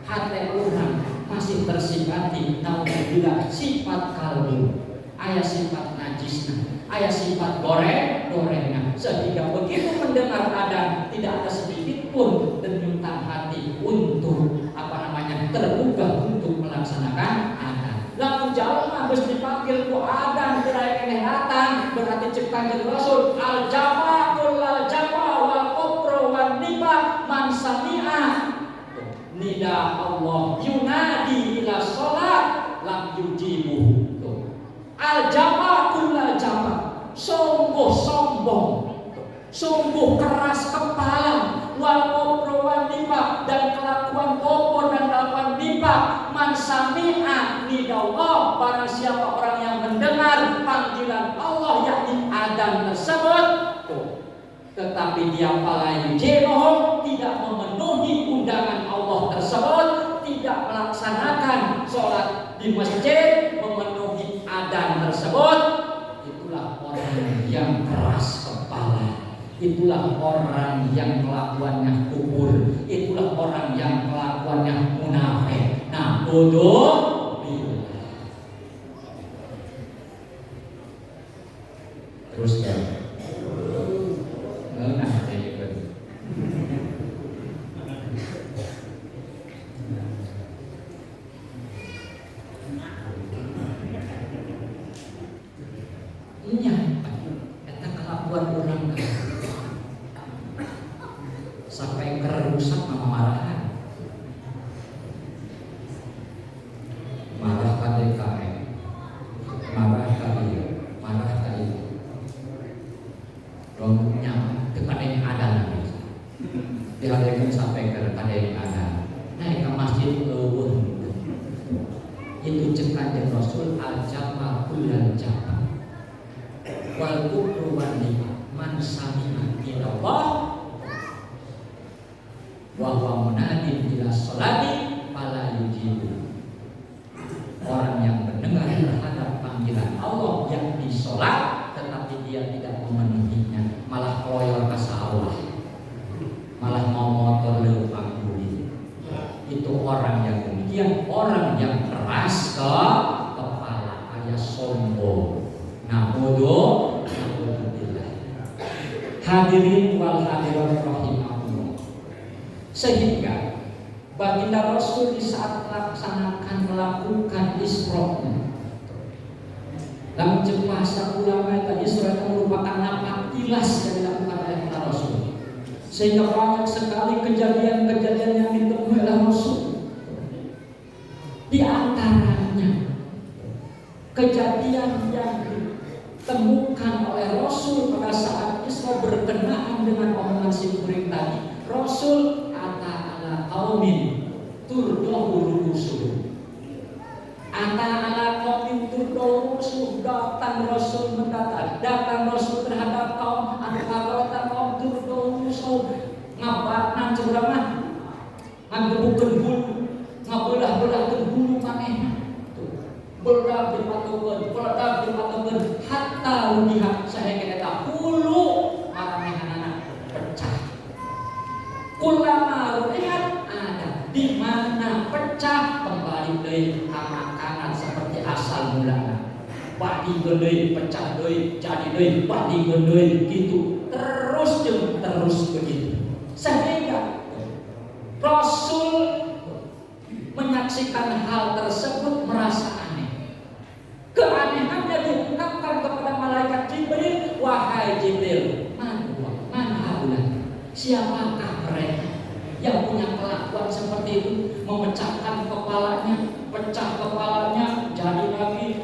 Speaker 1: hati orang masih tersifati naudzubillah sifat kalbu, aya sifat najisna, aya sifat gorengna, sehingga begitu mendengar adzan tidak ada sedikit pun denyutan hati untuk terbuka untuk melaksanakan adzan. Lamun jalma geus dipanggil ku adzan geura keneh datang, berarti cek Kanjeng Rasul al jamaah wal kufru wan nifaq man sami'a nida Allah yunadi ila sholat lam yujibu. Al jamaah sungguh sombong, sungguh keras kepala, wal kufru wan nifaq, dan kelakuan kufur dan kelakuan nifaq. Man sami'a nidallah, barang siapa orang yang mendengar panggilan Allah yakni adzan tersebut, tetapi dia fala yujibuhu, tidak memenuhi undangan Allah tersebut, tidak melaksanakan sholat di masjid memenuhi adzan tersebut, itulah orang yang keras kepala, itulah orang yang kelakuannya kubur, itulah orang yang kelakuannya munafik. Nah, bodoh. Terus ya, nah jadi iya, kita kelakuan orang sampai kerusak marahan, marah pada DKM, marah kali, marah kali. Rombongnya kepada yang ada lagi, dihadirkan sampai kepada yang ada. Naik ke masjid itu cekatan Rasul al-jama kullal jama wal kufru wal nifaq man sami'a ilallah wa huwa munadin ila sholati fala yujibu. Orang yang mendengar terhadap panggilan Allah yang di sholat tetapi dia tidak memenuhinya, malah koyor ke sawah, malah mau motor lewat buli. Itu orang yang demikian, orang yang keras ke kepala, ayah sombong. Namuduh, hadirin wal hadirat rahimahullah. Sehingga baginda Rasul di saat melakukan Isra', dalam bahasa ulama tadi Isra' itu merupakan napak tilas yang dilakukan oleh para Rasul, sehingga banyak sekali kejadian-kejadian yang ditemui oleh Rasul. Di antaranya kejadian yang ditemukan oleh Rasul pada saat Isra' berkenaan dengan omongan si kuring tadi. Rasul ata ala qaumin turdahu rusuh. Ata ala qaumin turdahu rusuh. Datang Rasul mendatang. Datang Rasul terhadap kaum antara kaum turdahu rusuh. Ngabatna ceuraman. Ngagebukeun bulu, ngabelah-belah bulu manehna. Belah dipatokeun hatta lihat saengke eta bulu maranehna pecah. Ulama lihat ada di mana pecah kembali deui ka makanan seperti asal mulanya. Badi deui pecah deui, jadi deui badi deui gitu. Terus begitu. Sehingga Rasul menyaksikan hal tersebut merasa aneh. Keanehannya diungkapkan kepada malaikat Jibril, wahai Jibril, mana siapakah mereka yang punya kelakuan seperti itu, memecahkan kepalanya, pecah kepalanya, jadi lagi,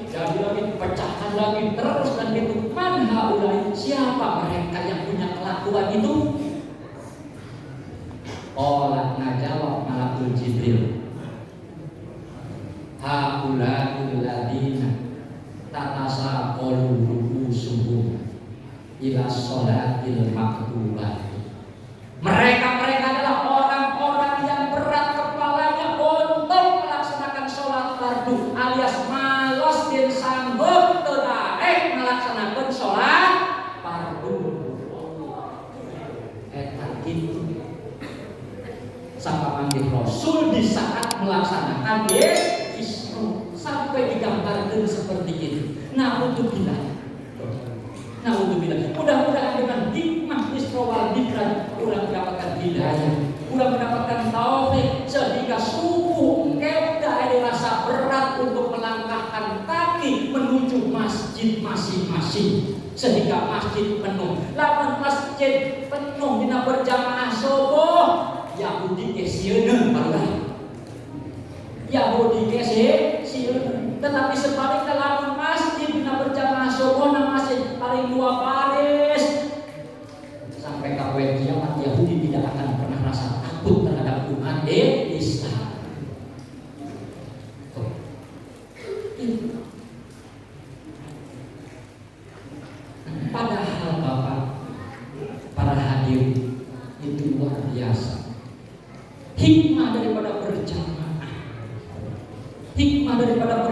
Speaker 1: pecahkan lagi, terus dan gitu. Mana siapa mereka yang punya kelakuan itu? Allah ngajawab malaikat Jibril, haula'ul ladina tatasaqalu rusuhum ila sholatil maktubah. Mereka adalah orang-orang yang berat kepalanya untuk melaksanakan sholat fardu, alias malas dan sanggup terakhir melaksanakan sholat fardu. Gitu. Sama manggil Rasul di saat melaksanakan Isra' sampai digambarkan seperti itu. Naudzubillah. Mudah-mudahan dengan hikmah Isra' wal Mi'raj kurang mendapatkan hidayah, kurang mendapatkan taufik, sehingga sungguh kita ada rasa berat untuk melangkahkan kaki menuju masjid masing-masing, sehingga masjid penuh. Lamun masjid penuh dina berjamaah subuh, Yahudi kesieun barulah. Yahudi kesieun, tetapi sebaliknya lamun masjid dina berjamaah subuh na masjid paling 2 baris. Sampai kapan kiamat Yahudi tidak akan pernah rasa takut terhadap umat Islam. Padahal Bapak, para hadirin, itu luar biasa. Hikmah daripada berjamaah, hikmah daripada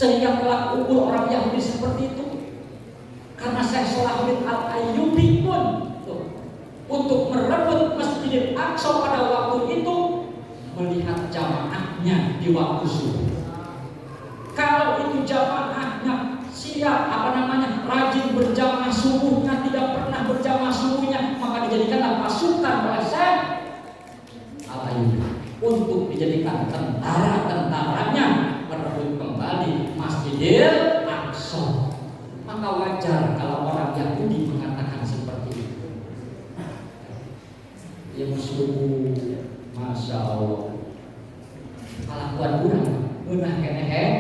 Speaker 1: Sehingga kelak ukur orang Yahudi seperti itu. Karena Syekh Salahuddin Al-Ayyubi pun untuk merebut Masjidil Aqsa pada waktu itu melihat jamaahnya di waktu subuh. Kalau itu jamaahnya siap rajin berjamaah subuhnya, tidak pernah berjamaah subuhnya, maka dijadikanlah pasukan oleh Syekh Al-Ayyubi untuk dijadikan tentara-tentaranya merebut kembali Masjidil Aqsa. Maka wajar kalau orang Yahudi mengatakan seperti itu. Ya subuh, masya Allah. Kalakuan kurang, munah keneh.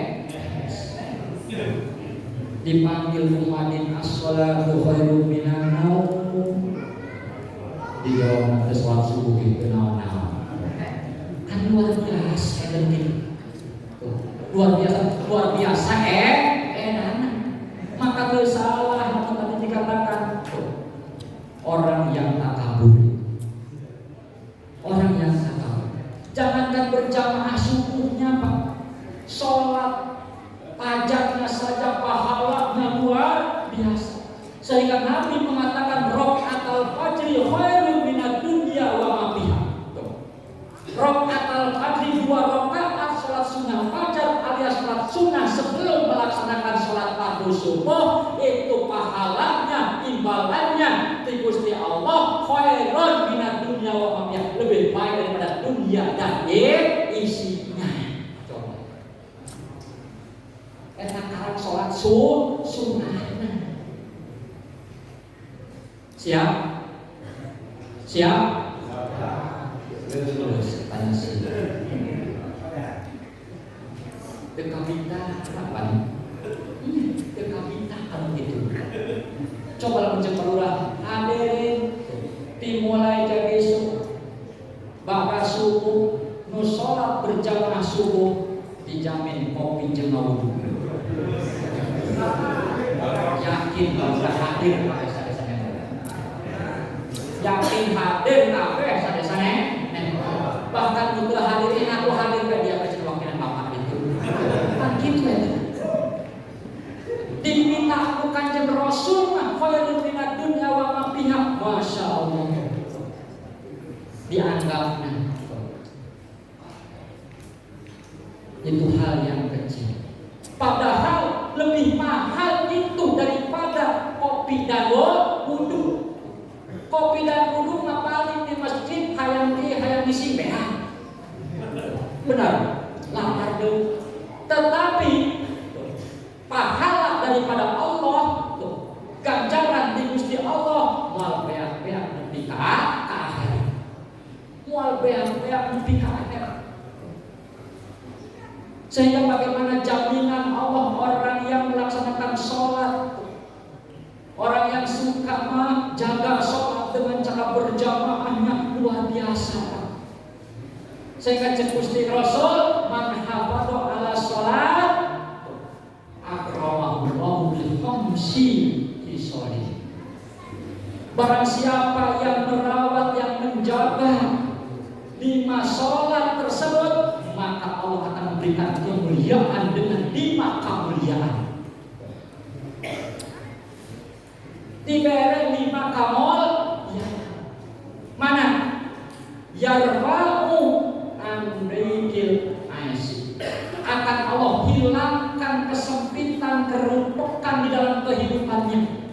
Speaker 1: Dipanggil muadzin as-shalatu khairum minan naum. Dijawab nanti sholat subuh itu naon-naon. Kan luar biasa luar biasa maka salah atau tadi dikatakan orang yang takabur. Orang yang takabur. Jangankan berjamaah subuhnya, Pak. Sholat pajaknya saja pahalanya luar biasa. Sehingga Nabi mengatakan rakaatul fajri khairun minad dunya wa ma fiha. Rakaatul fajri 2 rakaat salat sunnah fajar alias salat sunnah sebelum melaksanakan salat fardu subuh itu pahalanya, imbalannya di Gusti Allah khairun minad dunya wa ma fiha, lebih baik daripada dunia dan isinya. Coba. Eta karang salat sunnah. Siap? Terus tanya sih. Dekabita apa nih? Dekabita kalau gitu. Coba menceperurah hadirin dimulai dari besok bakal subuh nu sholat berjamaah subuh dijamin kopi jeung wudu. Yakin bahwa hadir yakin hadir kabeh sadesane. Bahkan juga hadirin aku hadir ke dia pada waktu bapak itu. Kan gitu ya. Diminta aku Kanjeng Rasul khairun minad dunya wa ma fiha. Masya Allah. Dianggapnya itu hal yang kecil. Padahal lebih mahal itu daripada kopi dan wudu. Kopi dan wudu ngapalin di masjid hayang di simpean. Benar, lapar dulu. Tetapi pahala daripada Allah, ganjaran di Gusti Allah, mual beak-beak nepi ka akhirat. Mual beak-beak nepi ka akhirat. Sehingga bagaimana jaminan Allah orang yang melaksanakan sholat, orang yang suka jaga sholat dengan cara berjamaahnya luar biasa. Sehingga Gusti Rasul man hafadha ala sholat akramahu bil khamsi fi sholih. Barang siapa yang merawat, yang menjaga 5 sholat tersebut, maka Allah akan memberikan kemuliaan dengan 5 kemuliaan. Diberi 5 kamol ya. Mana? Yarfa'u amrikil aisi. Akan Allah hilangkan kesempitan, kerumpukan di dalam kehidupannya.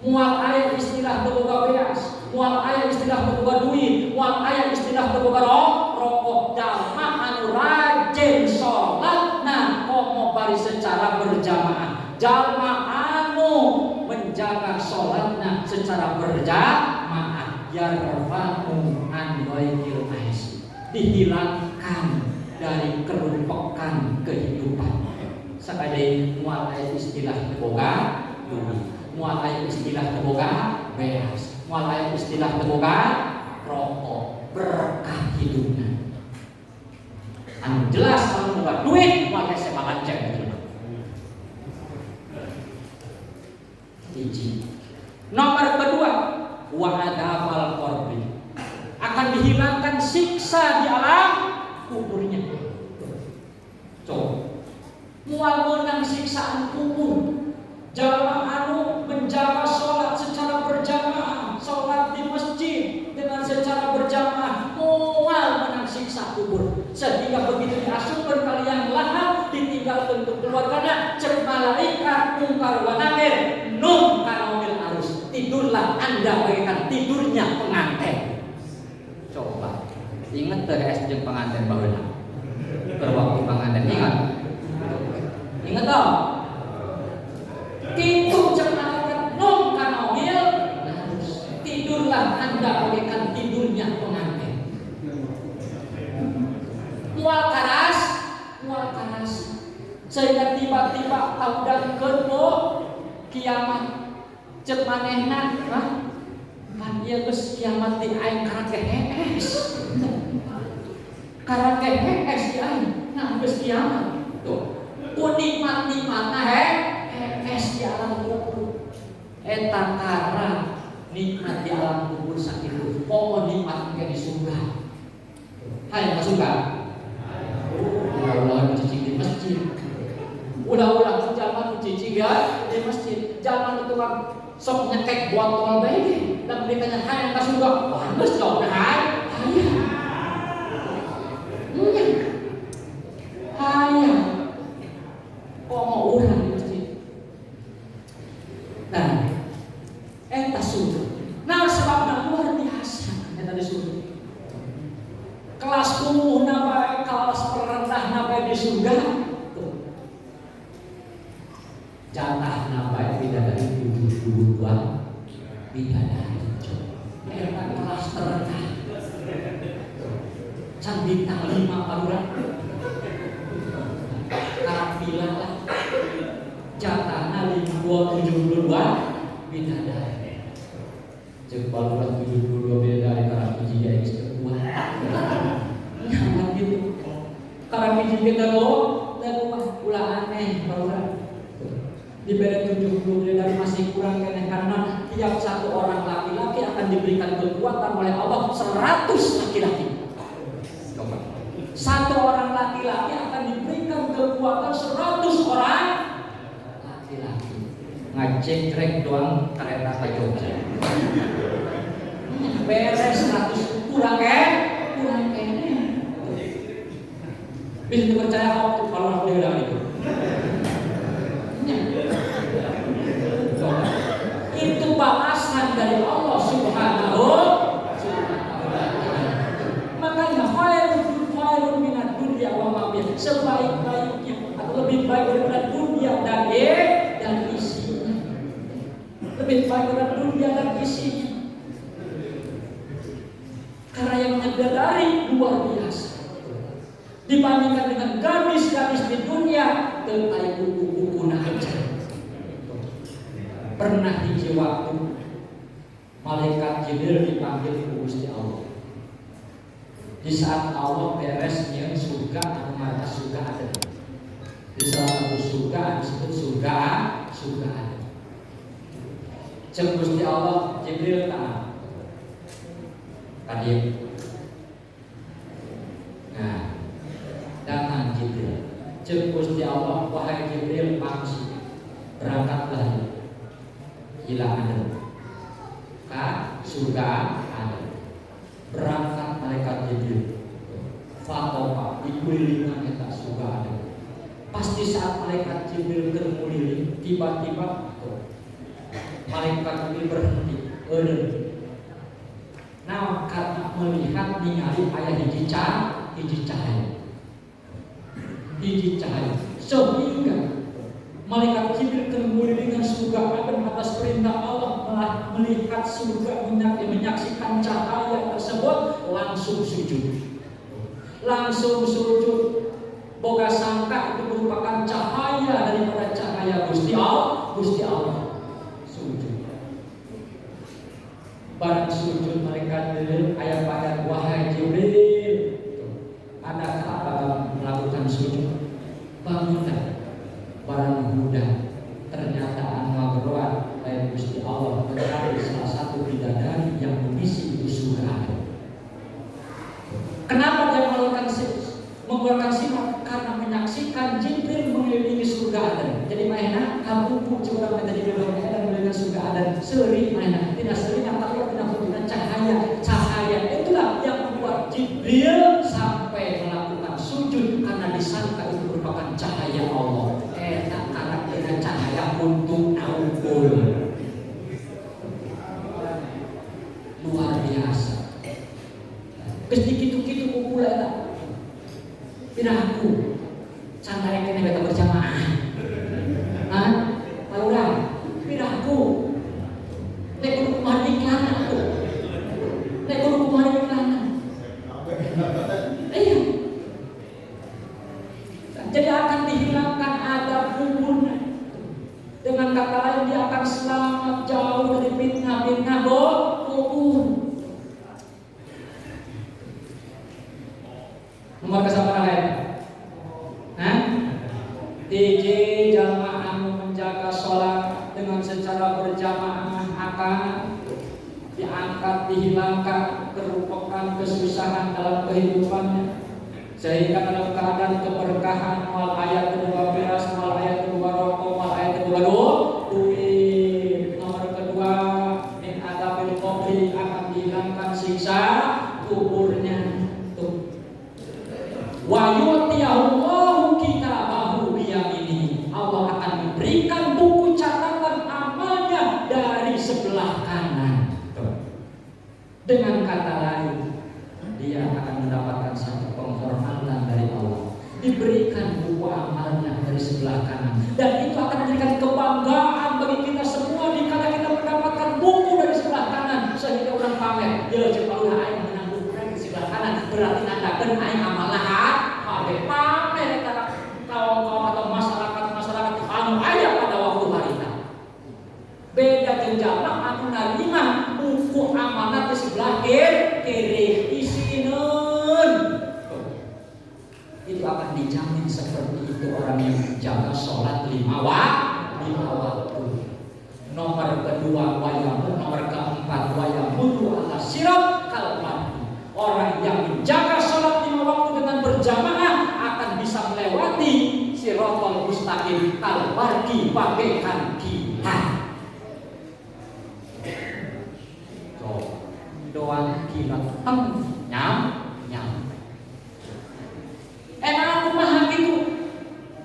Speaker 1: Mual aya istilah berboga beas, mual aya istilah berboga duit, mual aya istilah berboga rokok. Jalma anu rajin sholatna komo bari secara berjamaah. Jalma anu menjaga sholatna secara berjamaah. Yarfa'u an ghairil aisi. Dihilangkan dari kerumpukan kehidupan. Sakade mual aya istilah berboga duit, mual aya istilah terboga beas, mual aya istilah terboga rokok, berkah hidupnya. Anu jelas kalau buat duit mual aya semalan cek. Hiji. Nomor kedua, wa adabal qabri. Akan dihilangkan siksa di alam kuburnya. Coba. mual menang siksaan kubur. Jamaah anu menjaga sholat secara berjamaah, sholat di masjid dengan secara berjamaah, mual menang siksa kubur. Sehingga begitu diasupkan kalian lahap, ditinggalkan untuk keluarganya, cek malaikat mungkar wa nakir, num kanomil arus. Tidurlah Anda bagaikan tidurnya pengantin. Coba ingat dari SD pengantin baheula. Berwaktu pengantin ingat dong. Tidur cek nom kanomil harus. Tidurlah Anda bagaikan tidurnya pengantin. Mual karas sehingga tiba-tiba tahudan kedua kiamat cek manehna kan ieu geus kiamat di aing karake hees. Karake hees di aing nah geus kiamat. Tuh. Nikmat-nikmatna hees di alam kubur. Eta kara nikmat di alam kubur sakitu. Pomo nikmat ke di surga. Hayang masuk ka? Ulah cicing di masjid. Ulah jaman cicing ya di masjid. Jaman itu kan sok nyekek botol bae. Dan mereka hayang ka surga. Wah, geus jauh hayang. Hayang. Pomo urang di masjid. Nah, eta surga. Nah, sebabna luar biasa eta di surga. Kelas kumuhna bae, kelas terendahna bae di surga. Tuh. Jatahna bae bidadari 72 bidadari. Eta kelas terendah. Can bintang 5 paruran. Karapila lah. Jatahna 72 bidadari. Cek baluran 72 bidadari karena hiji ya geus kuat. Nyaman gitu. Karena hiji kita lo dan ulah aneh baluran. Diberi 70 bidadari masih kurang karena tiap satu orang laki-laki akan diberikan kekuatan oleh Allah 100 laki-laki. Satu orang laki-laki akan diberikan kekuatan 100 orang laki-laki. Ngecek trek doang kereta ke Jogja. Beres 100 kurang kene. Bisa dipercaya waktu kalau aku bilang itu. Itu balasan dari Allah Subhanahu wa taala. Makanya khairun minad dunya wa ma fiha. Sebaik-baiknya atau lebih baik daripada dunia dan isinya. Lebih baik daripada dunia dan isinya. Karena yang menyadari luar biasa. Dibandingkan dengan gadis-gadis di dunia, tentang buku-buku aja. Pernah hiji waktu malaikat Jibril dipanggil ku Gusti Allah. Di saat Allah beres nyeun surga anu marga surga ada. Di salah satu surga disebut surga ada. Cek Gusti Allah Jibril ta'ala. Tadi. Nah, datang Jibril. Cek Gusti Allah, wahai Jibril pangsi. Berangkatlah. Gila ada. Surga ada. Berangkat malaikat Jibril. Fatopa dikulilingan eta surga ada. Pasti saat malaikat Jibril termuliling, tiba-tiba malaikat Jibril berhenti. Nah, karena melihat ningali ayah hiji cahaya. Sehingga malaikat Jibril termuliling dengan surga Adam atas perintah Allah melihat surga menyaksikan cahaya tersebut langsung sujud. Boga sangka itu merupakan cahaya daripada cahaya Gusti Allah. Sujud. Barang sujud malaikat Jibril ayat-ayat wahai Jibril. Adakah apa melakukan sujud? Bangunlah. Barang mudah ternyata anu beruat lain Gusti Allah mencari salah satu bidadari yang mengisi itu surga. Kenapa dia mengeluarkan sifat? Karena menyaksikan Jibril mengelilingi surga ada. Jadi mainan kabuku curang tadi belum ada dengan surga ada. Seri mainan, tidak seri yang takut tidak menggunakan cahaya. Itulah yang membuat Jibril sampai melakukan sujud karena disangka itu merupakan cahaya Allah. Karena dengan cahaya untuk naukul. Luar biasa. Kesedikitu-kitu kumpulan piraku santai kena kita berjamaah. Laura, piraku nek kudu kumaha iklan aku. Nek kudu kumaha iklan. Iya. Jadi akan dihilangkan adab kuburnya. Dengan kata lain dia akan selamat jauh dari fitnah-fitnah kubur. Nomor kesabaran lain. DJ jamaah menjaga sholat dengan secara berjamaah akan diangkat, dihilangkan kerupakan kesusahan dalam kehidupannya, sehingga dalam keadaan keberkahan wal ayat kedua beras, wal ayat kedua rokok, wal ayat kedua duit. Nomor kedua, min adabil qabri akan dihilangkan siksa kuburnya. Wa yu'tiyahullahu kitabahu biyaminihi. Allah akan memberikan buku catatan amalnya dari sebelah kanan. Dengan kata lain, dia akan mendapatkan satu penghormatan dari Allah. Diberikan buku amalnya dari sebelah kanan, dan itu akan menjadikan kebanggaan bagi kita semua dikala kita mendapatkan buku dari sebelah kanan, sehingga orang pamer, ya cepalah aing menang buku dari sebelah kanan, berarti nandakeun aing amalna pamer kaum atau masyarakat anu aya pada waktu harita. Beda jenjang anu narima buku amanat di sebelah kiri isieun. Itu akan dijamin seperti itu orang yang menjaga sholat lima waktu. Nomor kedua wayamu, nomor keempat wayamu ala sirat kalmati. Orang yang menjaga sholat lima waktu dengan berjamaah akan bisa melewati siratal mustaqim kalbarki bagaikan kilat. Doang kilat nyam. Aku mah gitu.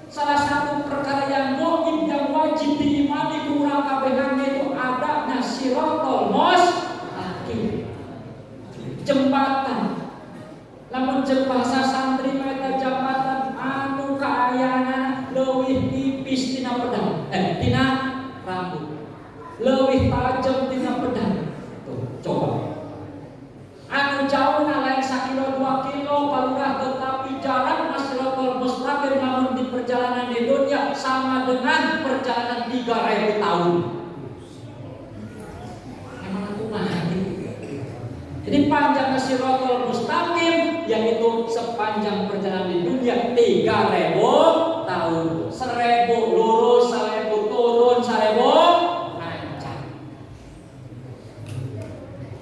Speaker 1: Salah satu perkara yang mungkin yang wajib diimani kurang kabehan itu adanya siratal mustaqim. Jembatan. Lamun jeung bahasa santri meta jembatan anu kaayana leuwih tipis tina pedang. Tina rambut. Leuwih tajem tina pedang. Tuh, coba. Anu jauhna lain 1 kilo 2 kilo balurah tetapi jalan Siratal Mustaqim namun di perjalanan di dunia sama dengan perjalanan 3000 tahun. Emang aku mah jadi panjang Siratal Mustaqim yaitu sepanjang perjalanan di dunia 3000 tahun. 1000 lurus, 1000 turun, 1000 nancang.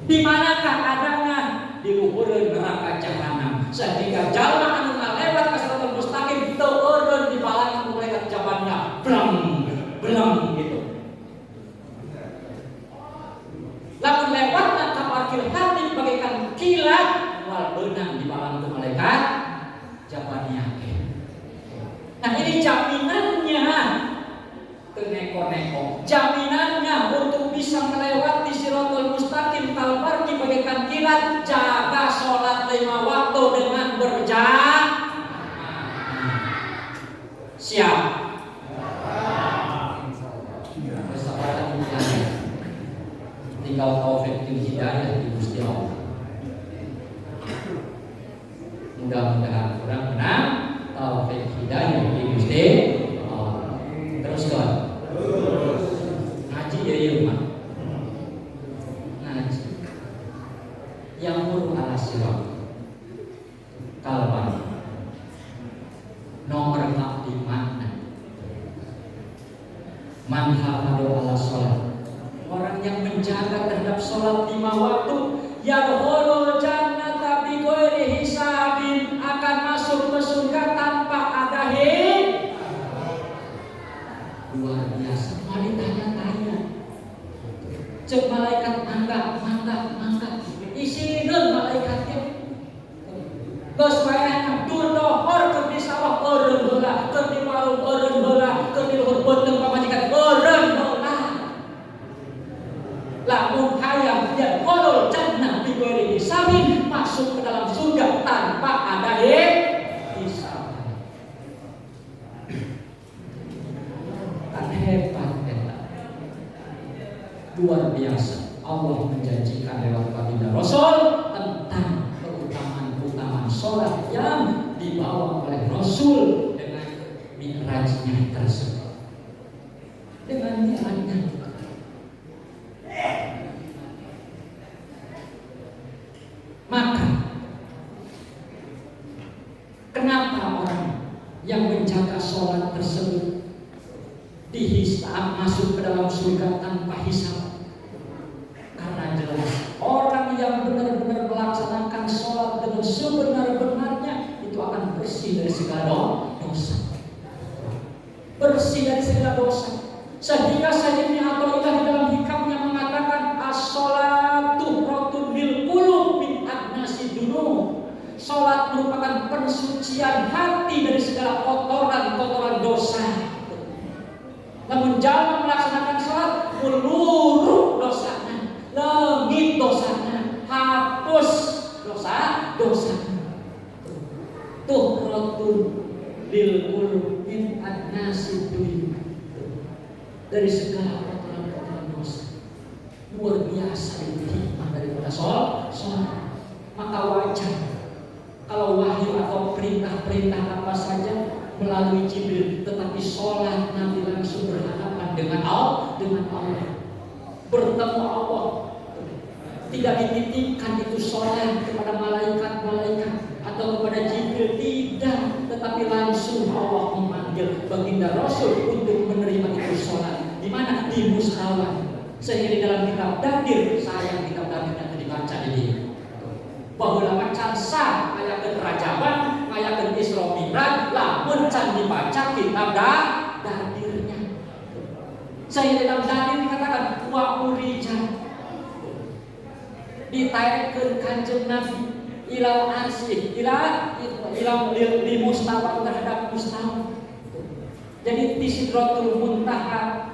Speaker 1: Di manakah adanya? Di luhureun neraka jahanam. Sehingga jalma anu lewat ka Siratal Mustaqim teu eureun di balang malaikat jabanna. Bleng gitu. Lamun lewat ka parkir hati bagaikan kilat wal beunang di balang malaikat jabannya. Nah ini jaminannya, neko-neko. Jaminannya untuk bisa melewati Siratal Mustaqim kalbarki bagaikan kilat, jaga sholat 5 waktu dengan berjamaah. Siap? Tinggal taufik dan hidayah di Gusti Allah. Mudah-mudahan kurang benar taufik hidayah di Gusti Allah. Terus kan? Ngaji ya mah. Ngaji. Yang muru ala sirat. Kalban. Nomor tak di mana? Man hafadu ala sholat. Orang yang menjaga terhadap sholat 5 waktu, yadkhulul jannata bighairi hisabin, akan masuk ke surga tanpa ada Luar biasa. Allah menjanjikan lewat baginda Rasul tentang keutamaan sholat yang dibawa oleh Rasul dengan mi'rajnya tersebut. Dengan mi'rajnya. Maka kenapa orang yang menjaga sholat tersebut dihisab masuk ke dalam surga tanpa hisab? Karena jelas orang yang benar-benar melaksanakan sholat dengan sebenar-benarnya itu akan bersih dari segala dosa. Bersih dari segala dosa. Sehingga Sayyidina Athaillah di dalam hikamnya mengatakan as-sholatu rotun bil qulub min adnasi dunub. Sholat merupakan pensucian hati dari segala kotoran dosa. Namun jangan melaksanakan sholat meluruh dosanya, langit dosanya, hapus dosa-dosanya. Tuhratun lil qulub min adnasi dunub. Dari segala kotoran dosa. Luar biasa itu hikmah daripada sholat. Maka wajar kalau wahyu atau perintah-perintah apa saja melalui Jibril, tetapi sholat Nabi langsung berhadapan dengan Allah, bertemu Allah. Tidak dititipkan itu sholat kepada malaikat atau kepada Jibril, tidak, tetapi langsung Allah memanggil baginda Rasul untuk menerima itu sholat. Di mana? Di musyawarah. Sehingga di dalam kitab Dadir, sayang kitab Dadir yang dibaca ini, bahwa macan sah ngayakeun rajaban, ngayakeun Isra Mi'raj, lamun can dibaca kitab Dadirnya. Sehingga di dalam Dadir dikatakan wa urija, ditaikkeun kanjeng Nabi ilal ansih, ilal di mustawa terhadap mustawa. Jadi di Sidratul Muntaha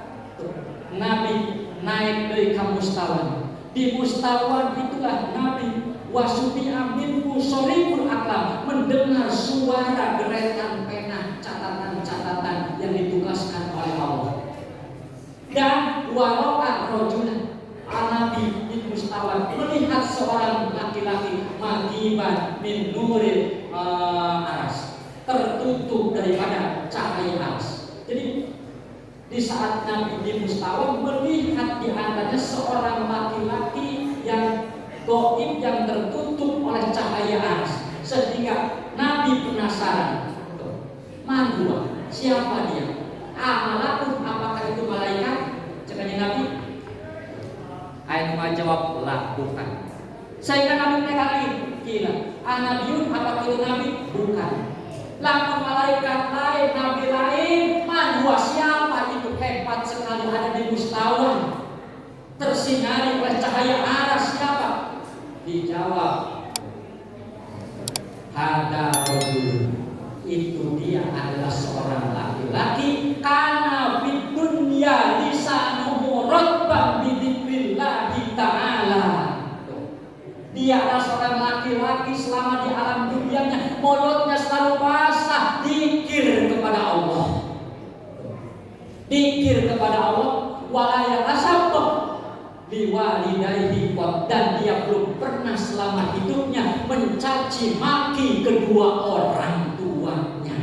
Speaker 1: Nabi naik dari mustawa. Di mustawa itulah Nabi wasubi'a minhu soribul aklam, mendengar suara deretan pena, catatan-catatan yang ditugaskan oleh Allah. Dan wara'a rajulan, Nabi di mustawa melihat seorang laki-laki magiban min nuril aras, tertutup daripada cahaya aras. Jadi di saat Nabi di mustawa melihat di antaranya seorang laki-laki yang gaib, yang tertutup oleh cahaya aras, sehingga Nabi penasaran, Mandua, siapa dia? Amalakun, apakah itu malaikat? Cakapnya Nabi, ayat menjawab, lah, bukan. Sehingga Nabi mereka lagi, gila, Nabiun, apakah itu Nabi? Bukan. Lalu malaikat lain, Nabi lain, Mandua, siapa itu? Hebat sekali ada di mustawa, tersinari oleh cahaya aras, siapa? Dijawab, hada rajul, itu dia adalah seorang laki-laki, karena fid dunya lisanuhu ratban bi dzikrillahi ta'ala. Dia adalah seorang laki-laki selama di alam dunianya mulutnya selalu basah dzikir kepada Allah. Dzikir kepada Allah, wala yatasabbu liwalidayhi, dan dia belum pernah selama hidupnya mencaci maki kedua orang tuanya.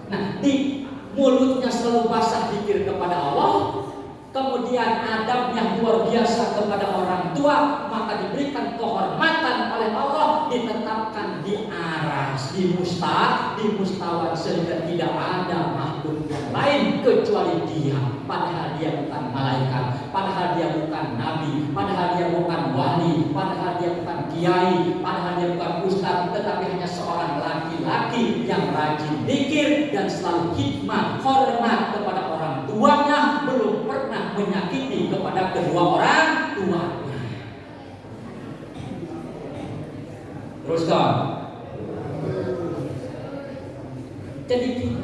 Speaker 1: Nah, di mulutnya selalu basah dzikir kepada Allah, kemudian adabnya luar biasa kepada orang tua, maka diberikan kehormatan oleh Allah, ditetapkan di aras, di mustawa, sehingga tidak ada makhluk yang lain kecuali dia. Padahal dia bukan malaikat, padahal dia bukan nabi, padahal dia bukan wali, padahal dia bukan kiai, padahal dia bukan ustaz, tetapi hanya seorang laki-laki yang rajin zikir dan selalu hikmah, hormat kepada orang tuanya, belum pernah menyakiti kepada kedua orang tuanya. Teruskan. Jadi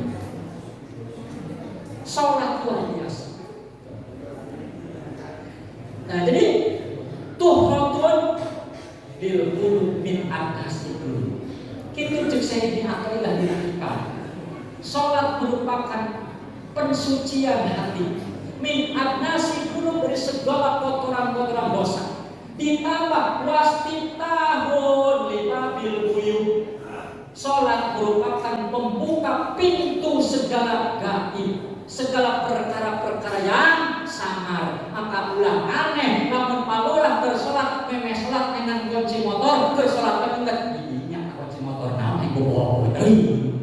Speaker 1: sholat luar biasa. Nah, jadi tuhratun bil qulub min adnasi dunub. Kita cek Sayyidina Athaillah dirikan. Sholat merupakan pensucian hati min adnasi gunung dari segala kotoran-kotoran dosa. Ditambah wastitahun limabil buyut. Salat merupakan pembuka pintu segala gaib, segala perkara-perkara yang samar. Maka ulah aneh namun palulah bersolat memeh solat dengan kunci motor ke solat ingat didinya kunci motor naon ibu bawa deui.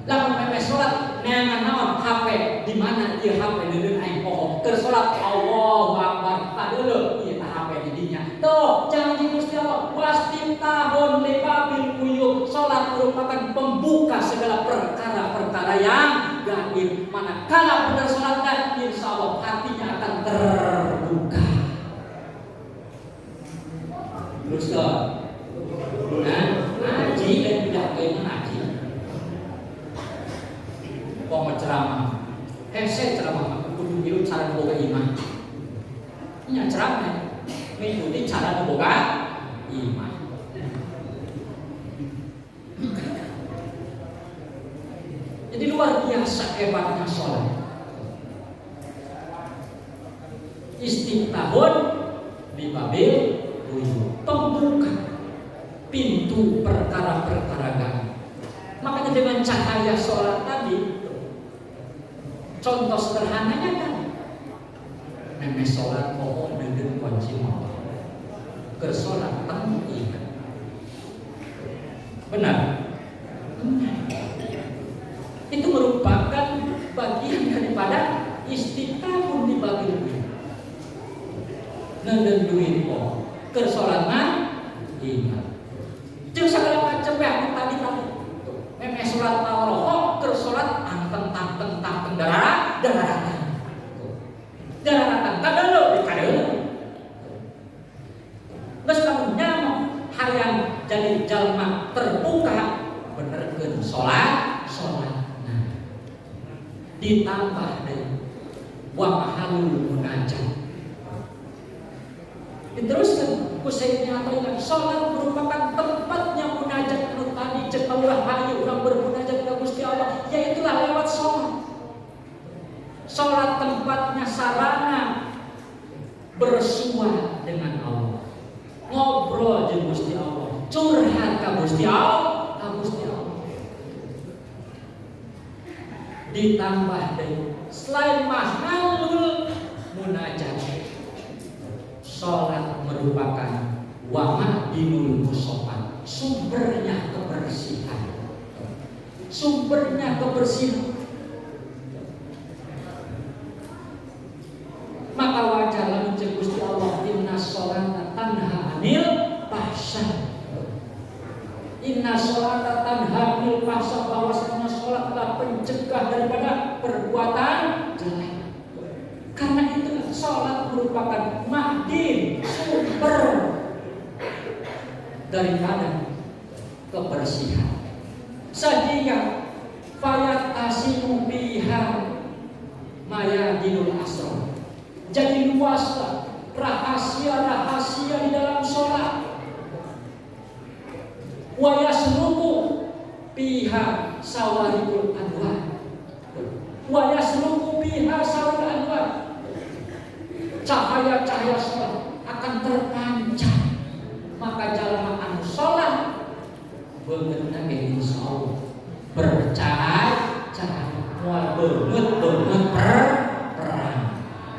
Speaker 1: Lamun memeh solat neangan naon HP di mana ieu HP dedeun aing poho keur solat Allahu Akbar padeuleuh ieu HP didinya. Tuh janji Gusti Allah wastintahun libabil buyut. Salat merupakan pembuka segala perkara-perkara yang gaib. Manakala benar salatnya, insya Allah hatinya akan terbuka. Terus ngaji dan tidak ngaji. Kok ceramah? Saya ceramah kudu milu cara boga iman. Nya ceramah mengikuti cara boga iman. Jadi luar biasa hebatnya sholat. Istiftahun di babil buyut, pembuka pintu perkara-perkara gaib. Makanya dengan cahaya sholat tadi, contoh sederhananya kan, memang sholat pohon dengan kunci motor, kersolat temu ingat, benar? Itu merupakan bagian daripada istiqamah di babil buyut. Nenden duit pohon, kersolatnya ingat. Jeung segala macam yang tadi. Memang sholat rohok, kersolat tentang daratan. Daratan kadeuleuk dikadeuleuk. Geus kamu nyamuk hayang jadi jalma terbuka benerkeun sholat. Ditambah deui wa mahalul munajat. Diteruskan kusaitnya atau sholat merupakan tempatnya munajat anu tadi cek Allah hayu urang bermunajat ka Gusti Allah, yaitulah lewat sholat. Sholat tempatnya sarana bersua dengan Allah, ngobrol jeung Gusti Allah, curhat ka Gusti Allah, Ditambah deui selain mahalul munajat, sholat merupakan wama dinul musopan, sumbernya kebersihan. Maka wajar lamun cek Gusti Allah inna sholata tanha anil fahsya. Inna sholata tanha anil fahsya, bahwasanya sholatlah pencegah daripada perbuatan jelek. Karena itu sholat merupakan mahdin, sumber daripada kebersihan. Sehingga fayat asimu biha mayadinul asrar. Jadi luaslah rahasia-rahasia di dalam sholat. Wa yasrubu biha sawarikul anwar. Wa yasrubu biha sawarikul anwar. Cahaya-cahaya sholat akan terpancar. Maka jalma anu sholat beungeutna ge insyaallah bercahaya, moal beungeut perang.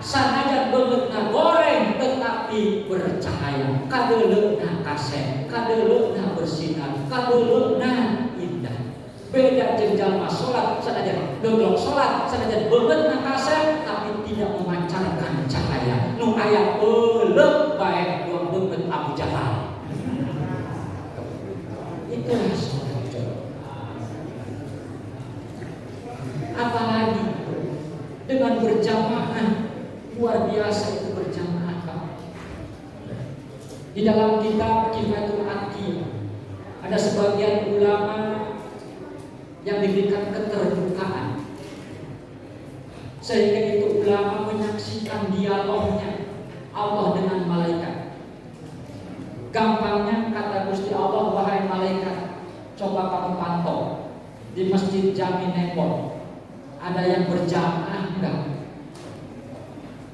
Speaker 1: Sanajan beungeutna goreng tetapi bercahaya, kadeuleukna kasep, kadeuleukna bersinar, kadeuleukna indah. Beda jeung jalma sholat sanajan dodong sholat, sanajan beungeutna kasep tapi tidak memancarkan cahaya. Nu aya euleuk bae beungeut Abu Jahal. Itulah sholat. Apalagi dengan berjamaah, luar biasa itu berjamaah. Di dalam kitab Kifayatul Aqil ada sebagian ulama yang diberikan keterbukaan, sehingga itu ulama menyaksikan dialognya Allah dengan malaikat. Gampangnya kata Gusti Allah, wahai malaikat, coba kamu pantau di Masjid Jami Nepal, ada yang berjamaah enggak?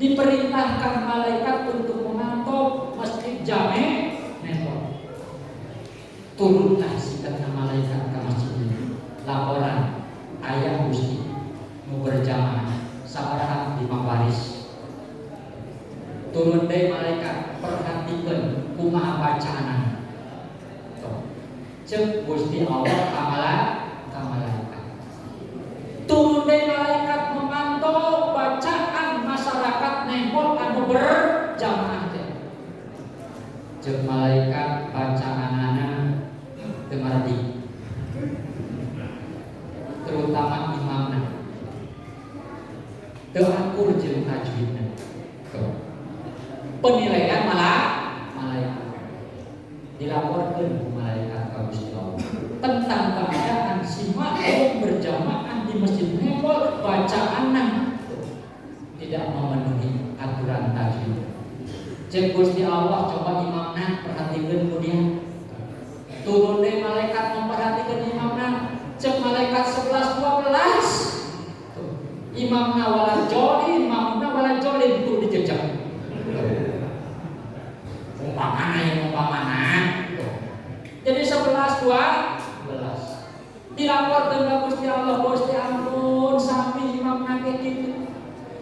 Speaker 1: Diperintahkan malaikat untuk memantau masjid Jami' Nepal. Turunlah sikatna malaikat ke masjid ini. Laporan ayah Gusti mau berjamaah sabaraha 5 baris. Turun deui malaikat, perhatikeun kumaha bacaana. Cek Gusti Allah ka malaikat. Turun deui malaikat memantau bacaan masyarakat Nepal anu berjamaah teh. Cek malaikat bacaanana teu ngarti. Terutama imamna. Teu akur jeung tajwidna. Penilaian malaikat dilaporkan ke malaikat Gusti Allah tentang keadaan si makmum berjamaah di masjid Nepal bacaanna tidak memenuhi aturan tajwid. Cek Gusti Allah, coba imamna perhatikan kemudian. Turun deui malaikat memperhatikan imamna. Cek malaikat 11 12. Imamna wala jolin, imamna wala jolin itu dijejak. Umpamana. Jadi 11 12. Dilaporkan ke Gusti Allah, Gusti ampun sampai imamna kitu.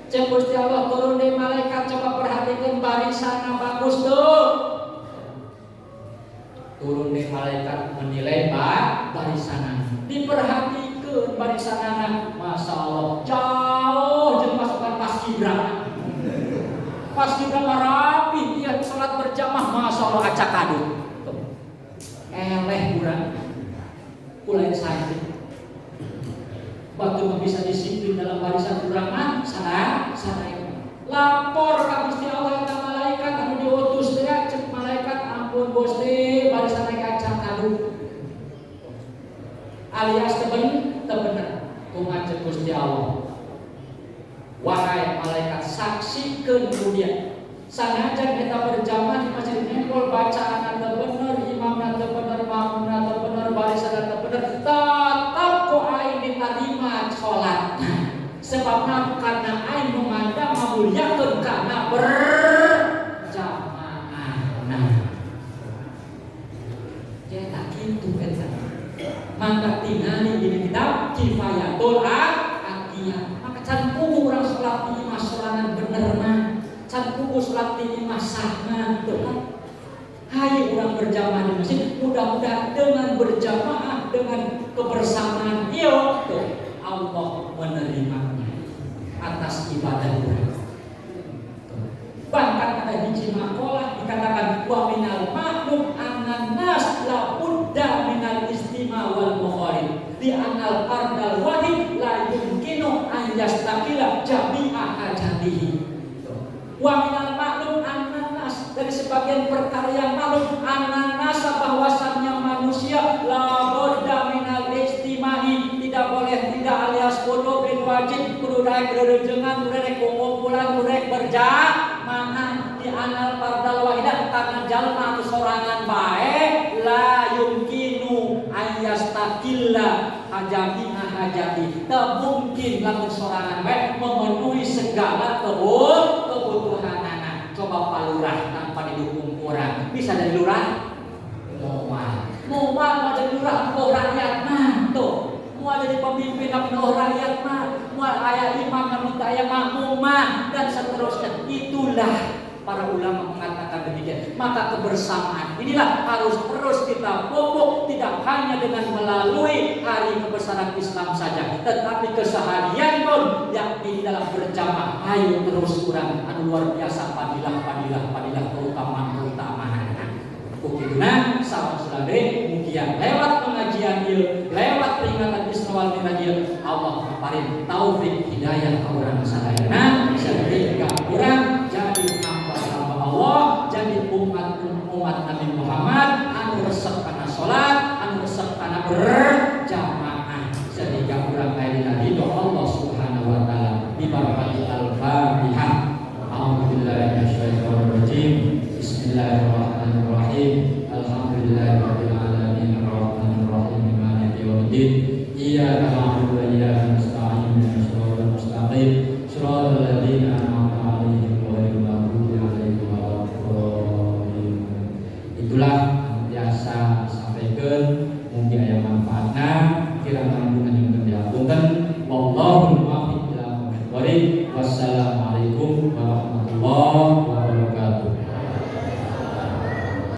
Speaker 1: Cek Gusti Allah, turun deui malaikat, coba perhatikan barisanna bagus tuh. Turun deui malaikat menilai barisanna. Diperhatikan barisanna, masya Allah jauh jeung pasukan paskibra. Paskibra rapi, dia salat berjamaah, masya Allah acak adu. Eleh urang, kulai sakit. Batu bisa disiplin dalam barisan urang mah sana. Lapor ka Gusti Allah eta malaikat anu diutus teh, cek malaikat ampun Gusti barisan acak adu. Alias teu bener kumaha cek Gusti Allah. Wahai malaikat, saksikeun kemudian sanajan kita berjamaah di masjid Nepal bacaan teu bener, imamna teu bener, makmumna teu bener, barisan teu bener, tetap ku aing diterima salatna. Sebabna karena aing memandang mamulyakeun kana berjamaahna. Eta kitu eta. Mangga tingali dina kitab Kifayatul Aqiyah. Maka can puguh urang salat di imah sorangan bener mah. Can puguh salat di imah sah mah, tuh kan. Hayu urang berjamaah di masjid, mudah-mudahan dengan berjamaah dengan kebersamaan ieu tuh Allah menerimanya atas ibadah urang. Bahkan ada hiji maqalah dikatakan wa minal ma'lum annan nas la budda minal istima wal mukharib li anal fardal wahid la yumkinu an yastaqila jami'a hajatihi. Wa minal ma'lum annan nas, dari sebagian perkara yang maklum annan nas bahwasannya manusia la budda minal istimai, tidak boleh tidak alias kudu bin wajib kudu daek rerejengan kudu daek kumpulan kudu daek berjamaah di anal fardal wahidah karena jalma anu sorangan bae la yumkinu ayastaqilla hajamiha hajati. Teu mungkin lamun sorangan bae memenuhi segala kebutuhanana. Coba palurah tanpa didukung urang bisa jadi lurah? Moal mau jadi lurah mau rakyat mah tuh. Mau jadi pemimpin mau rakyat mah, mau aya imam minta aya makmum mah dan seterusnya. Itulah para ulama mengatakan demikian. Maka kebersamaan inilah harus terus kita pupuk, tidak hanya dengan melalui hari kebesaran Islam saja, tetapi keseharian pun yakni dalam berjamaah. Ayo terus kurang anu luar biasa padilah keutamaan. Kukina sama sulade mugian lewat pengajian ieu, lewat peringatan Isra wal Mi'raj ieu, Allah paring taufik hidayah ka urang sadayana sehingga urang jadi hamba Allah, jadi umat Nabi Muhammad anu resep kana salat, anu resep kana